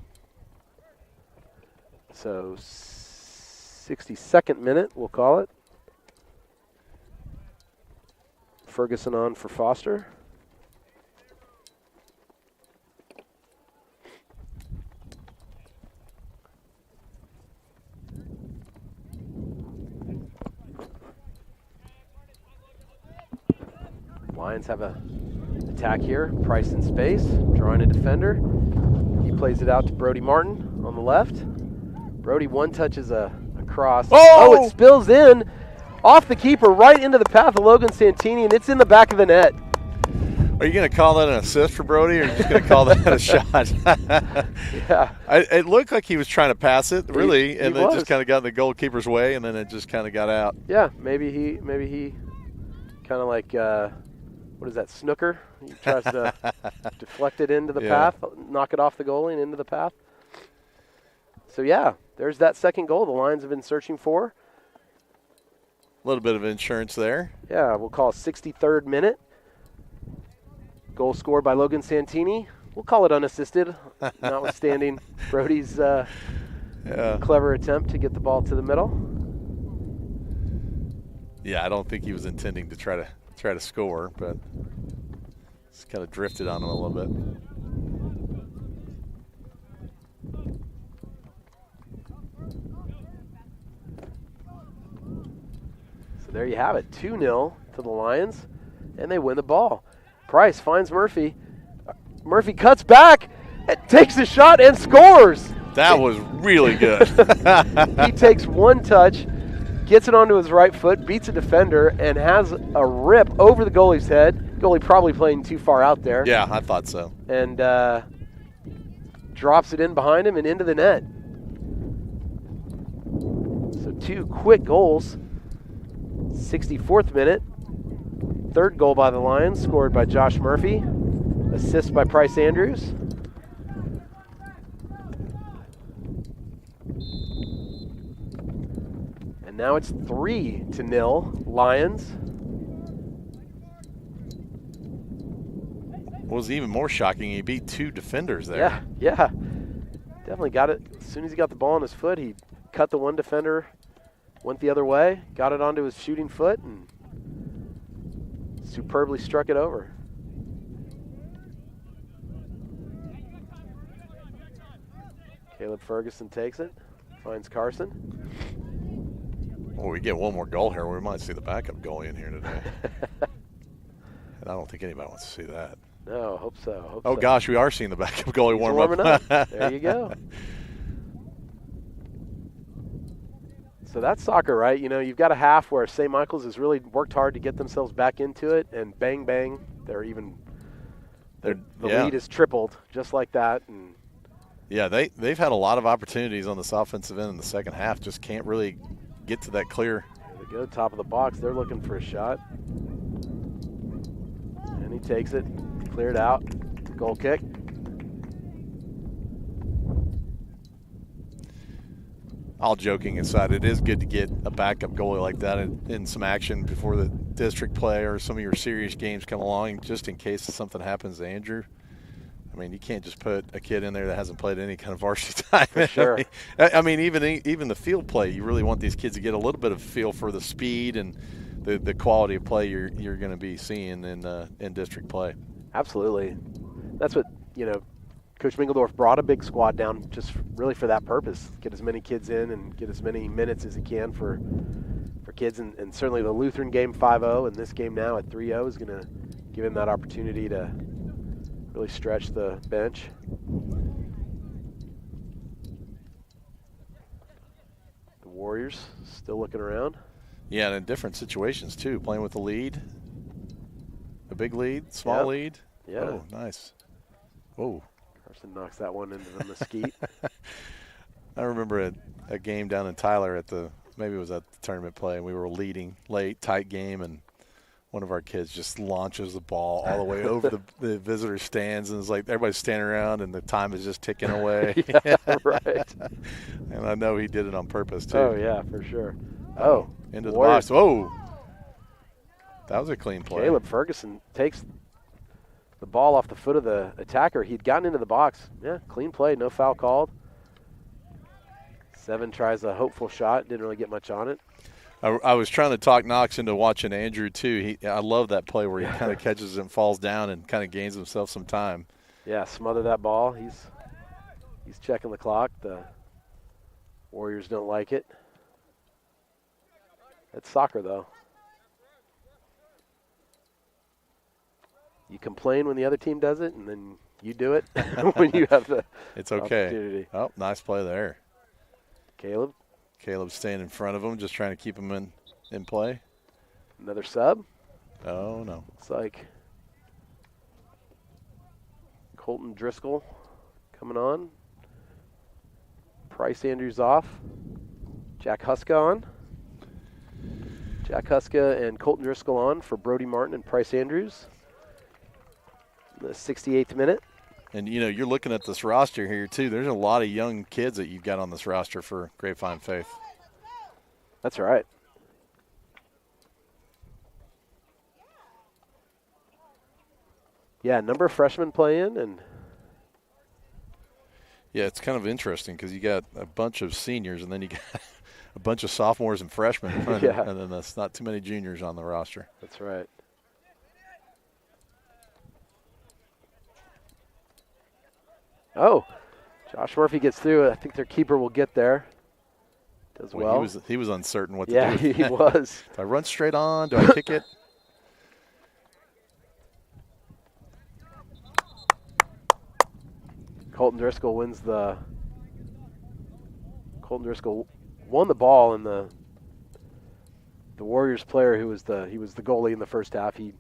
[SPEAKER 1] So 62nd minute, we'll call it. Ferguson on for Foster. Lions have a attack here. Price in space, drawing a defender. He plays it out to Brody Martin on the left. Brody one touches a cross. Oh, it spills in off the keeper right into the path of Logan Santini, and it's in the back of the net.
[SPEAKER 2] Are you going to call that an assist for Brody, or are you just going to call that a shot?
[SPEAKER 1] Yeah.
[SPEAKER 2] It looked like he was trying to pass it, really, and
[SPEAKER 1] it
[SPEAKER 2] just kind of got in the goalkeeper's way, and then it just kind of got out.
[SPEAKER 1] Yeah, maybe he kind of like what is that, snooker? He tries to deflect it into the path, knock it off the goalie and into the path. So, yeah, there's that second goal the Lions have been searching for.
[SPEAKER 2] A little bit of insurance there.
[SPEAKER 1] Yeah, we'll call it 63rd minute. Goal scored by Logan Santini. We'll call it unassisted, notwithstanding Brody's clever attempt to get the ball to the middle.
[SPEAKER 2] Yeah, I don't think he was intending to try to score, but it's kind of drifted on him a little bit.
[SPEAKER 1] So there you have it, 2-0 to the Lions, and they win the ball. Price finds Murphy. Murphy cuts back, takes a shot, and scores.
[SPEAKER 2] That was really good.
[SPEAKER 1] He takes one touch, gets it onto his right foot, beats a defender, and has a rip over the goalie's head. Goalie probably playing too far out there.
[SPEAKER 2] Yeah, I thought so.
[SPEAKER 1] And drops it in behind him and into the net. So 2 quick goals. 64th minute. Third goal by the Lions, scored by Josh Murphy. Assist by Price Andrews. And now it's 3-0 Lions.
[SPEAKER 2] What was even more shocking, he beat 2 defenders there.
[SPEAKER 1] Yeah. Definitely got it. As soon as he got the ball on his foot, he cut the one defender, went the other way, got it onto his shooting foot, and superbly struck it over. Caleb Ferguson takes it, finds Carson.
[SPEAKER 2] Well, we get one more goal here. We might see the backup goalie in here today. And I don't think anybody wants to see that.
[SPEAKER 1] No, hope so.
[SPEAKER 2] Oh, gosh, we are seeing the backup goalie
[SPEAKER 1] He's
[SPEAKER 2] warming
[SPEAKER 1] up. There you go. So that's soccer, right? You know, you've got a half where St. Michael's has really worked hard to get themselves back into it, and bang, bang, the lead is tripled just like that. And
[SPEAKER 2] yeah, they've had a lot of opportunities on this offensive end in the second half, just can't really get to that clear.
[SPEAKER 1] There they go, top of the box. They're looking for a shot. And he takes it, cleared out, goal kick.
[SPEAKER 2] All joking aside, it is good to get a backup goalie like that in some action before the district play or some of your serious games come along, just in case something happens to Andrew. I mean, you can't just put a kid in there that hasn't played any kind of varsity time.
[SPEAKER 1] For sure.
[SPEAKER 2] I mean, even the field play, you really want these kids to get a little bit of feel for the speed and the quality of play you're going to be seeing in district play.
[SPEAKER 1] Absolutely. That's what, Coach Mingledorf brought a big squad down just really for that purpose. Get as many kids in and get as many minutes as he can for kids. And certainly the Lutheran game 5-0 and this game now at 3-0 is going to give him that opportunity to really stretch the bench. The Warriors still looking around.
[SPEAKER 2] Yeah, and in different situations too, playing with the lead. A big lead, small lead.
[SPEAKER 1] Yeah.
[SPEAKER 2] Oh, nice. Oh.
[SPEAKER 1] Carson knocks that one into the mesquite.
[SPEAKER 2] I remember a game down in Tyler maybe it was at the tournament play, and we were leading late, tight game, and one of our kids just launches the ball all the way over the visitor stands, and it's like everybody's standing around, and the time is just ticking away.
[SPEAKER 1] Yeah, right.
[SPEAKER 2] And I know he did it on purpose, too.
[SPEAKER 1] Oh, yeah, for sure. Oh,
[SPEAKER 2] into the box. Whoa. That was a clean play.
[SPEAKER 1] Caleb Ferguson takes the ball off the foot of the attacker. He'd gotten into the box. Yeah, clean play, no foul called. Seven tries a hopeful shot, didn't really get much on it.
[SPEAKER 2] I was trying to talk Knox into watching Andrew, too. I love that play where he kind of catches and falls down and kind of gains himself some time.
[SPEAKER 1] Yeah, smother that ball. He's checking the clock. The Warriors don't like it. It's soccer, though. You complain when the other team does it, and then you do it when you have the
[SPEAKER 2] It's okay.
[SPEAKER 1] opportunity.
[SPEAKER 2] Oh, nice play there.
[SPEAKER 1] Caleb's
[SPEAKER 2] staying in front of him, just trying to keep him in play.
[SPEAKER 1] Another sub.
[SPEAKER 2] Oh, no.
[SPEAKER 1] It's like Colton Driscoll coming on. Price Andrews off. Jack Huska on. Jack Huska and Colton Driscoll on for Brody Martin and Price Andrews. The 68th minute.
[SPEAKER 2] And, you're looking at this roster here, too. There's a lot of young kids that you've got on this roster for Grapevine Faith.
[SPEAKER 1] That's right. Yeah, number of freshmen play in. And
[SPEAKER 2] yeah, it's kind of interesting because you got a bunch of seniors and then you got a bunch of sophomores and freshmen.
[SPEAKER 1] Yeah.
[SPEAKER 2] And then that's not too many juniors on the roster.
[SPEAKER 1] That's right. Oh, Josh Murphy gets through. I think their keeper will get there. Does well.
[SPEAKER 2] He was uncertain what to do.
[SPEAKER 1] Yeah, he was.
[SPEAKER 2] Do I run straight on? Do I kick it?
[SPEAKER 1] Colton Driscoll won the ball, and the Warriors player he was the goalie in the first half. He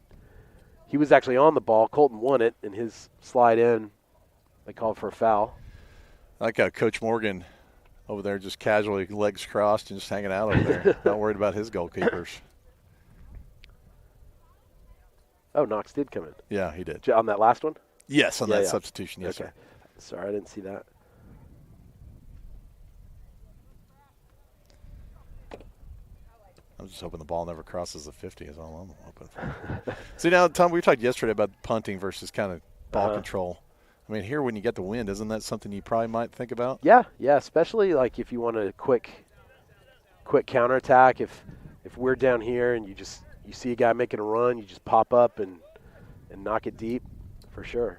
[SPEAKER 1] was actually on the ball. Colton won it, and his slide in, they called for a foul.
[SPEAKER 2] I like Coach Morgan over there just casually legs crossed and just hanging out over there, not worried about his goalkeepers.
[SPEAKER 1] Oh, Knox did come in.
[SPEAKER 2] Yeah, he did.
[SPEAKER 1] On that last one?
[SPEAKER 2] Yes, on that substitution, yes,
[SPEAKER 1] okay.
[SPEAKER 2] Sir.
[SPEAKER 1] Sorry, I didn't see that.
[SPEAKER 2] I'm just hoping the ball never crosses the 50 is all I'm hoping for. See, now, Tom, we talked yesterday about punting versus kind of ball control. I mean, here when you get the wind, isn't that something you probably might think about?
[SPEAKER 1] Yeah, especially like if you want a quick counterattack. If we're down here and you see a guy making a run, you just pop up and knock it deep for sure.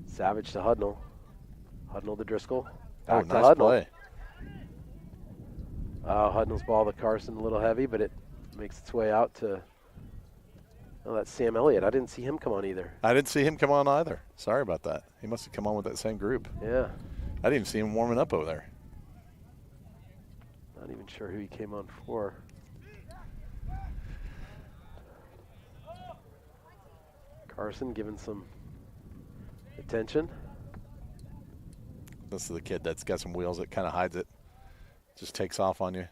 [SPEAKER 1] Savage to Hudnall. Hudnall to Driscoll. Back to
[SPEAKER 2] nice
[SPEAKER 1] Hudnall.
[SPEAKER 2] play.
[SPEAKER 1] Hudnall's ball to Carson, a little heavy, but it makes its way out to. Oh, that's Sam Elliott. I didn't see him come on either.
[SPEAKER 2] I didn't see him come on either. Sorry about that. He must have come on with that same group.
[SPEAKER 1] Yeah.
[SPEAKER 2] I didn't even see him warming up over there.
[SPEAKER 1] Not even sure who he came on for. Carson giving some attention.
[SPEAKER 2] This is the kid that's got some wheels that kind of hides it. Just takes off on you.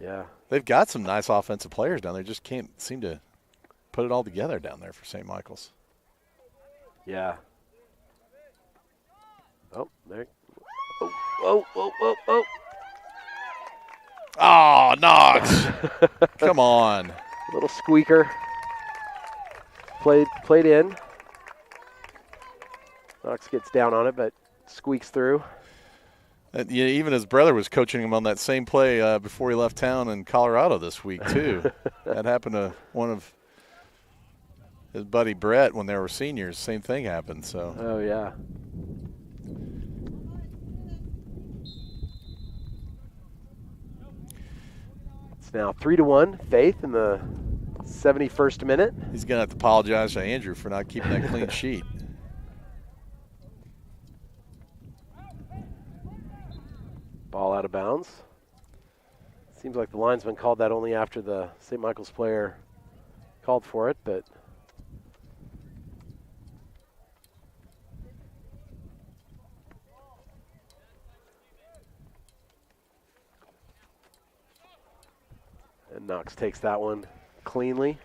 [SPEAKER 1] Yeah.
[SPEAKER 2] They've got some nice offensive players down there. Just can't seem to put it all together down there for St. Michael's.
[SPEAKER 1] Yeah. Oh, there. Oh, oh, oh, oh, oh.
[SPEAKER 2] Oh, Knox. Come on.
[SPEAKER 1] Little squeaker. Played in. Knox gets down on it, but squeaks through.
[SPEAKER 2] And, yeah, even his brother was coaching him on that same play before he left town in Colorado this week, too. That happened to one of his buddy Brett when they were seniors. Same thing happened. So.
[SPEAKER 1] Oh, yeah. It's now 3-1. Faith in the 71st minute.
[SPEAKER 2] He's going to have to apologize to Andrew for not keeping that clean sheet.
[SPEAKER 1] Ball out of bounds. Seems like the linesman called that only after the St. Michael's player called for it, but and Knox takes that one cleanly.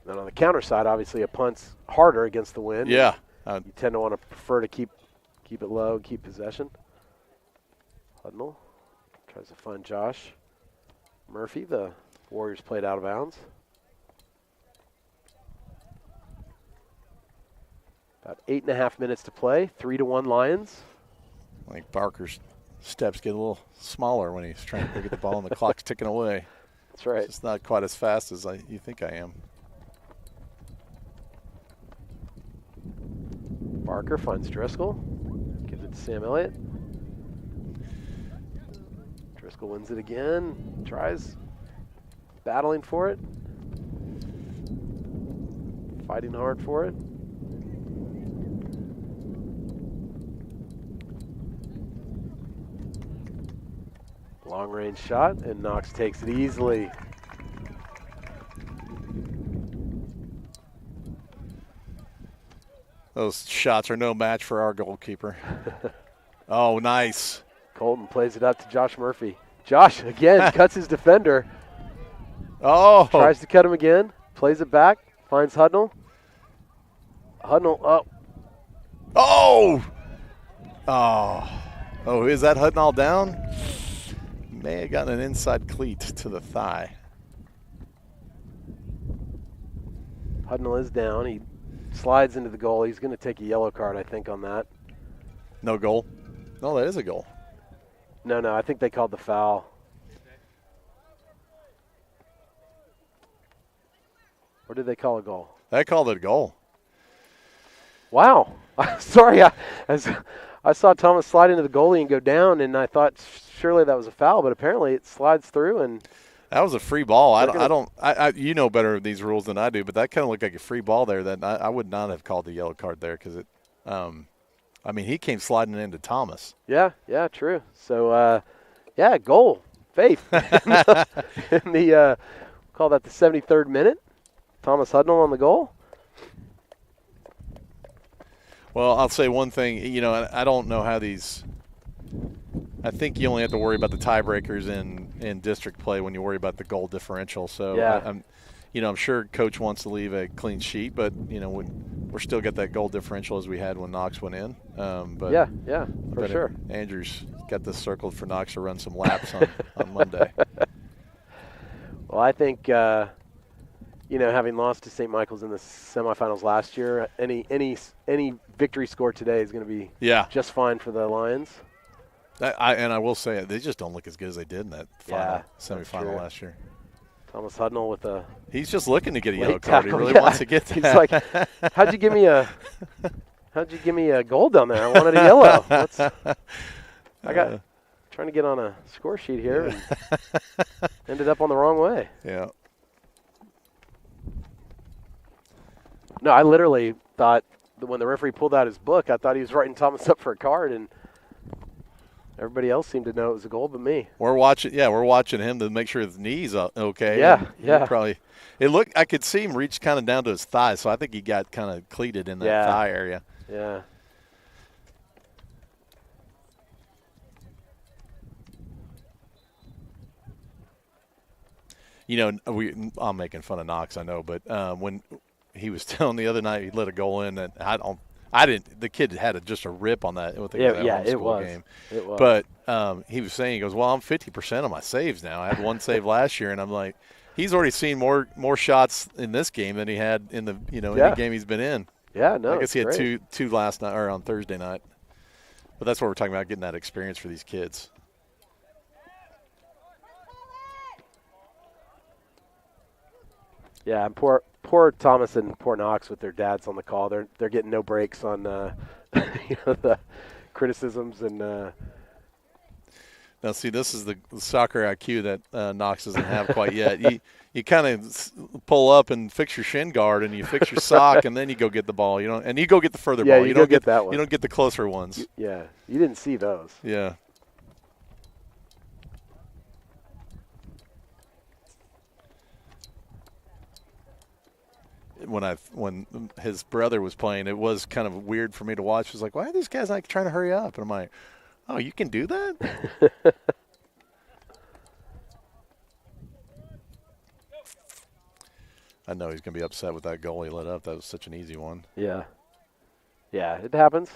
[SPEAKER 1] Then on the counter side, obviously a punt's harder against the wind.
[SPEAKER 2] Yeah.
[SPEAKER 1] You tend to want to prefer to keep it low, keep possession. Hudnall tries to find Josh Murphy. The Warriors played out of bounds. About 8.5 minutes to play. 3-1 Lions.
[SPEAKER 2] I think Barker's steps get a little smaller when he's trying to get the ball and the clock's ticking away.
[SPEAKER 1] That's right.
[SPEAKER 2] It's just not quite as fast as you think I am.
[SPEAKER 1] Barker finds Driscoll. Gives it to Sam Elliott. Driscoll wins it again. Tries. Battling for it. Fighting hard for it. Long range shot, and Knox takes it easily.
[SPEAKER 2] Those shots are no match for our goalkeeper. Oh, nice.
[SPEAKER 1] Colton plays it up to Josh Murphy. Josh, again, cuts his defender.
[SPEAKER 2] Oh.
[SPEAKER 1] Tries to cut him again. Plays it back. Finds Hudnall. Hudnall up.
[SPEAKER 2] Oh. Oh. Oh, is that Hudnall down? May have gotten an inside cleat to the thigh.
[SPEAKER 1] Hudnall is down. He slides into the goal. He's going to take a yellow card, I think, on that.
[SPEAKER 2] No goal? No, that is a goal.
[SPEAKER 1] No, I think they called the foul. Or did they call a goal?
[SPEAKER 2] They called it a goal.
[SPEAKER 1] Wow. Sorry, I saw Thomas slide into the goalie and go down, and I thought surely that was a foul, but apparently it slides through. And
[SPEAKER 2] that was a free ball. I you know better these rules than I do, but that kind of looked like a free ball there. That I would not have called the yellow card there because it. I mean, he came sliding into Thomas.
[SPEAKER 1] Yeah, true. So, goal, Faith. in the call that the 73rd minute. Thomas Hudnall on the goal.
[SPEAKER 2] Well, I'll say one thing. You know, I don't know how these. I think you only have to worry about the tiebreakers in district play when you worry about the goal differential. So,
[SPEAKER 1] yeah.
[SPEAKER 2] I'm sure Coach wants to leave a clean sheet, but we're still got that goal differential as we had when Knox went in. But
[SPEAKER 1] yeah, for sure.
[SPEAKER 2] Andrew's got this circled for Knox to run some laps on Monday.
[SPEAKER 1] Well, I think having lost to St. Michael's in the semifinals last year, any victory score today is going to be just fine for the Lions.
[SPEAKER 2] I will say they just don't look as good as they did in that semifinal last year.
[SPEAKER 1] Thomas Hudnall with a
[SPEAKER 2] He's just looking to get a yellow
[SPEAKER 1] late
[SPEAKER 2] card. He
[SPEAKER 1] tackle.
[SPEAKER 2] really
[SPEAKER 1] Yeah.
[SPEAKER 2] wants to get that.
[SPEAKER 1] He's like, how'd you give me a goal down there? I wanted a yellow. I got trying to get on a score sheet here and ended up on the wrong way.
[SPEAKER 2] Yeah.
[SPEAKER 1] No, I literally thought that when the referee pulled out his book, I thought he was writing Thomas up for a card, and everybody else seemed to know it was a goal but me.
[SPEAKER 2] We're watching him to make sure his knee's okay.
[SPEAKER 1] Yeah, yeah.
[SPEAKER 2] Probably. I could see him reach kind of down to his thigh, so I think he got kind of cleated in that thigh area.
[SPEAKER 1] Yeah.
[SPEAKER 2] I'm making fun of Knox, I know, but when he was telling the other night he let a goal in, that the kid had just a rip on that.
[SPEAKER 1] It was.
[SPEAKER 2] Game.
[SPEAKER 1] It was.
[SPEAKER 2] But he was saying, he goes, well, I'm 50% of my saves now. I had one save last year, and I'm like, he's already seen more shots in this game than he had in the any game he's been in.
[SPEAKER 1] Yeah, no,
[SPEAKER 2] I guess he had
[SPEAKER 1] great.
[SPEAKER 2] two last night or on Thursday night. But that's what we're talking about, getting that experience for these kids.
[SPEAKER 1] Yeah, and poor Thomas and poor Knox with their dads on the call. They're getting no breaks on the criticisms and.
[SPEAKER 2] Now, see, this is the soccer IQ that Knox doesn't have quite yet. You kind of pull up and fix your shin guard, and you fix your sock, and then you go get the ball. And you go get the further ball.
[SPEAKER 1] You don't get that one.
[SPEAKER 2] You don't get the closer ones.
[SPEAKER 1] You didn't see those.
[SPEAKER 2] Yeah. When his brother was playing, it was kind of weird for me to watch. It was like, why are these guys like trying to hurry up? And I'm like, oh, you can do that? I know he's going to be upset with that goal he let up. That was such an easy one.
[SPEAKER 1] Yeah. Yeah, it happens.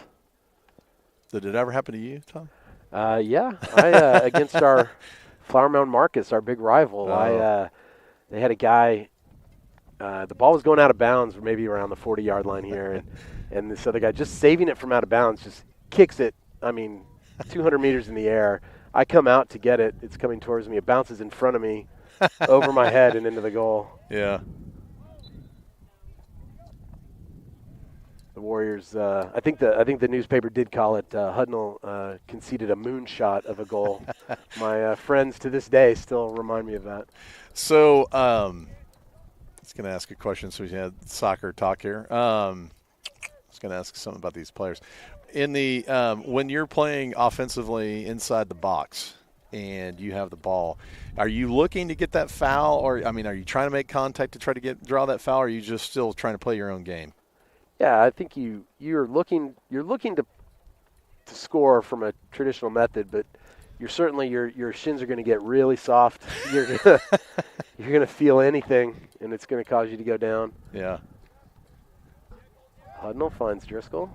[SPEAKER 2] Did it ever happen to you, Tom?
[SPEAKER 1] Yeah. Against our Flower Mound Marcus, our big rival, they had a guy, the ball was going out of bounds, maybe around the 40-yard line here, and this other guy just saving it from out of bounds, just kicks it, 200 meters in the air. I come out to get it. It's coming towards me. It bounces in front of me, over my head and into the goal.
[SPEAKER 2] Yeah.
[SPEAKER 1] The Warriors, I think the newspaper did call it Hudnall conceded a moonshot of a goal. My friends to this day still remind me of that.
[SPEAKER 2] So, I was going to ask a question. So we had soccer talk here. I was going to ask something about these players. In the when you're playing offensively inside the box and you have the ball, are you looking to get that foul, or are you trying to make contact to try to draw that foul, or are you just still trying to play your own game?
[SPEAKER 1] Yeah, I think you're looking to score from a traditional method, but you're certainly your shins are going to get really soft. You're gonna feel anything, and it's going to cause you to go down.
[SPEAKER 2] Yeah.
[SPEAKER 1] Hudnall finds Driscoll.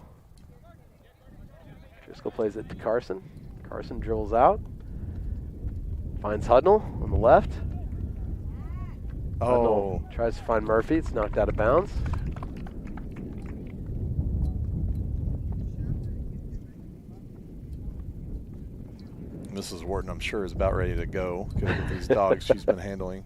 [SPEAKER 1] Driscoll plays it to Carson. Carson drills out. Finds Hudnall on the left.
[SPEAKER 2] Oh.
[SPEAKER 1] Hudnall tries to find Murphy. It's knocked out of bounds.
[SPEAKER 2] Mrs. Wharton, I'm sure, is about ready to go because of these dogs she's been handling.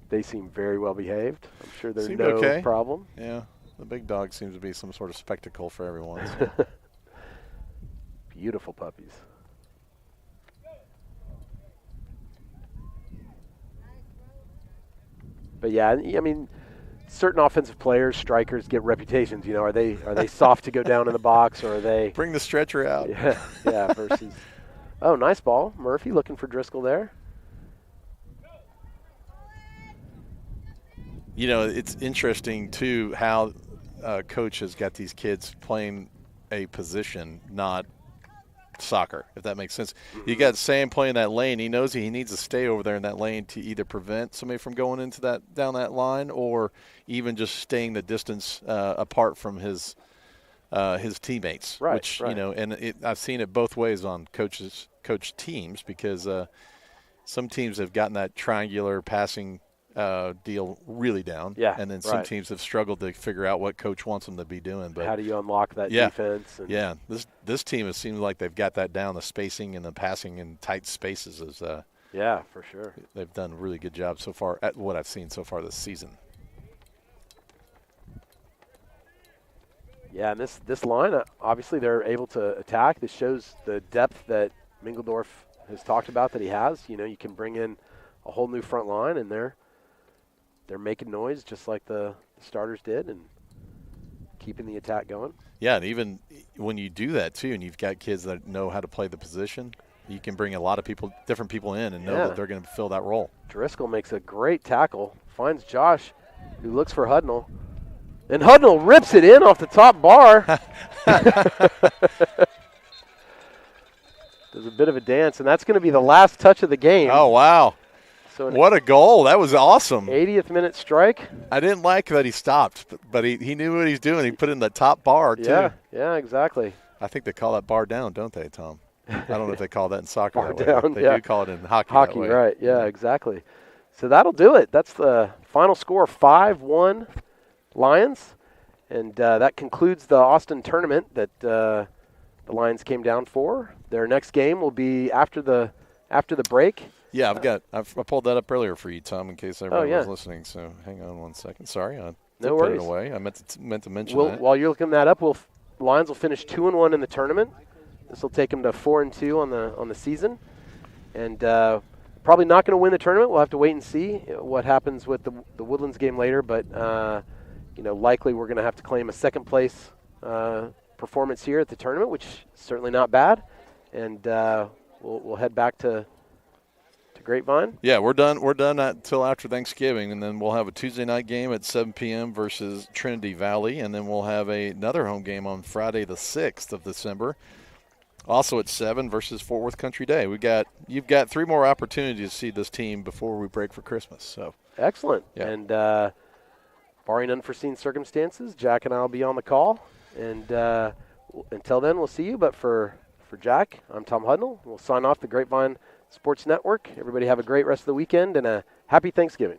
[SPEAKER 1] They seem very well behaved. I'm sure there's
[SPEAKER 2] Seemed
[SPEAKER 1] no
[SPEAKER 2] okay.
[SPEAKER 1] problem.
[SPEAKER 2] Yeah, the big dog seems to be some sort of spectacle for everyone. So.
[SPEAKER 1] Beautiful puppies. But yeah, certain offensive players, strikers, get reputations. Are they soft to go down in the box, or are they
[SPEAKER 2] bring the stretcher out?
[SPEAKER 1] Yeah. Versus, oh, nice ball, Murphy looking for Driscoll there.
[SPEAKER 2] It's interesting too how coach has got these kids playing a position, not soccer, if that makes sense. Mm-hmm. You got Sam playing that lane. He knows he needs to stay over there in that lane to either prevent somebody from going into down that line, or even just staying the distance apart from his teammates.
[SPEAKER 1] Right.
[SPEAKER 2] Which
[SPEAKER 1] right.
[SPEAKER 2] and I've seen it both ways on coach teams, because some teams have gotten that triangular passing deal really down.
[SPEAKER 1] Yeah,
[SPEAKER 2] and then some
[SPEAKER 1] right.
[SPEAKER 2] teams have struggled to figure out what coach wants them to be doing. But
[SPEAKER 1] how do you unlock that
[SPEAKER 2] Yeah.
[SPEAKER 1] defense? And
[SPEAKER 2] yeah, this team has seemed like they've got that down. The spacing and the passing in tight spaces is
[SPEAKER 1] yeah, for sure.
[SPEAKER 2] they've done a really good job so far at what I've seen so far this season.
[SPEAKER 1] Yeah, and this line, obviously they're able to attack. This shows the depth that Mingledorf has talked about that he has. You know, you can bring in a whole new front line, and they're making noise just like the starters did and keeping the attack going.
[SPEAKER 2] Yeah, and even when you do that too, and you've got kids that know how to play the position, you can bring a lot of people, different people in, and know that they're going to fill that role.
[SPEAKER 1] Driscoll makes a great tackle, finds Josh, who looks for Hudnall. And Hudnall rips it in off the top bar. There's a bit of a dance, and that's going to be the last touch of the game.
[SPEAKER 2] Oh, wow.
[SPEAKER 1] So
[SPEAKER 2] What a goal. That was awesome.
[SPEAKER 1] 80th minute strike.
[SPEAKER 2] I didn't like that he stopped, but he knew what he's doing. He put in the top bar, too.
[SPEAKER 1] Yeah, exactly.
[SPEAKER 2] I think they call that bar down, don't they, Tom? I don't know if they call that in soccer
[SPEAKER 1] Bar
[SPEAKER 2] that
[SPEAKER 1] down,
[SPEAKER 2] way. They
[SPEAKER 1] yeah.
[SPEAKER 2] do call it in hockey
[SPEAKER 1] Hockey,
[SPEAKER 2] that way.
[SPEAKER 1] right. Yeah, exactly. So that'll do it. That's the final score, 5-1 Lions. And that concludes the Austin tournament that the Lions came down for. Their next game will be after the break.
[SPEAKER 2] Yeah, I pulled that up earlier for you, Tom, in case everyone
[SPEAKER 1] yeah.
[SPEAKER 2] was listening. So hang on one second. Sorry, I
[SPEAKER 1] No
[SPEAKER 2] put
[SPEAKER 1] worries.
[SPEAKER 2] it away. I meant to mention that.
[SPEAKER 1] While you're looking that up, Lions will finish 2-1 in the tournament. This will take them to 4-2 on the season, and probably not going to win the tournament. We'll have to wait and see what happens with the Woodlands game later. But likely we're going to have to claim a second place performance here at the tournament, which is certainly not bad. And we'll head back to Grapevine.
[SPEAKER 2] Yeah, we're done until after Thanksgiving, and then we'll have a Tuesday night game at 7 p.m. versus Trinity Valley, and then we'll have another home game on Friday the 6th of December, also at 7 versus Fort Worth Country Day. You've got 3 more opportunities to see this team before we break for Christmas. So
[SPEAKER 1] excellent.
[SPEAKER 2] Yeah.
[SPEAKER 1] And barring unforeseen circumstances, Jack and I will be on the call. And until then, we'll see you. But for Jack, I'm Tom Hudnall. We'll sign off the Grapevine Sports Network. Everybody have a great rest of the weekend and a happy Thanksgiving.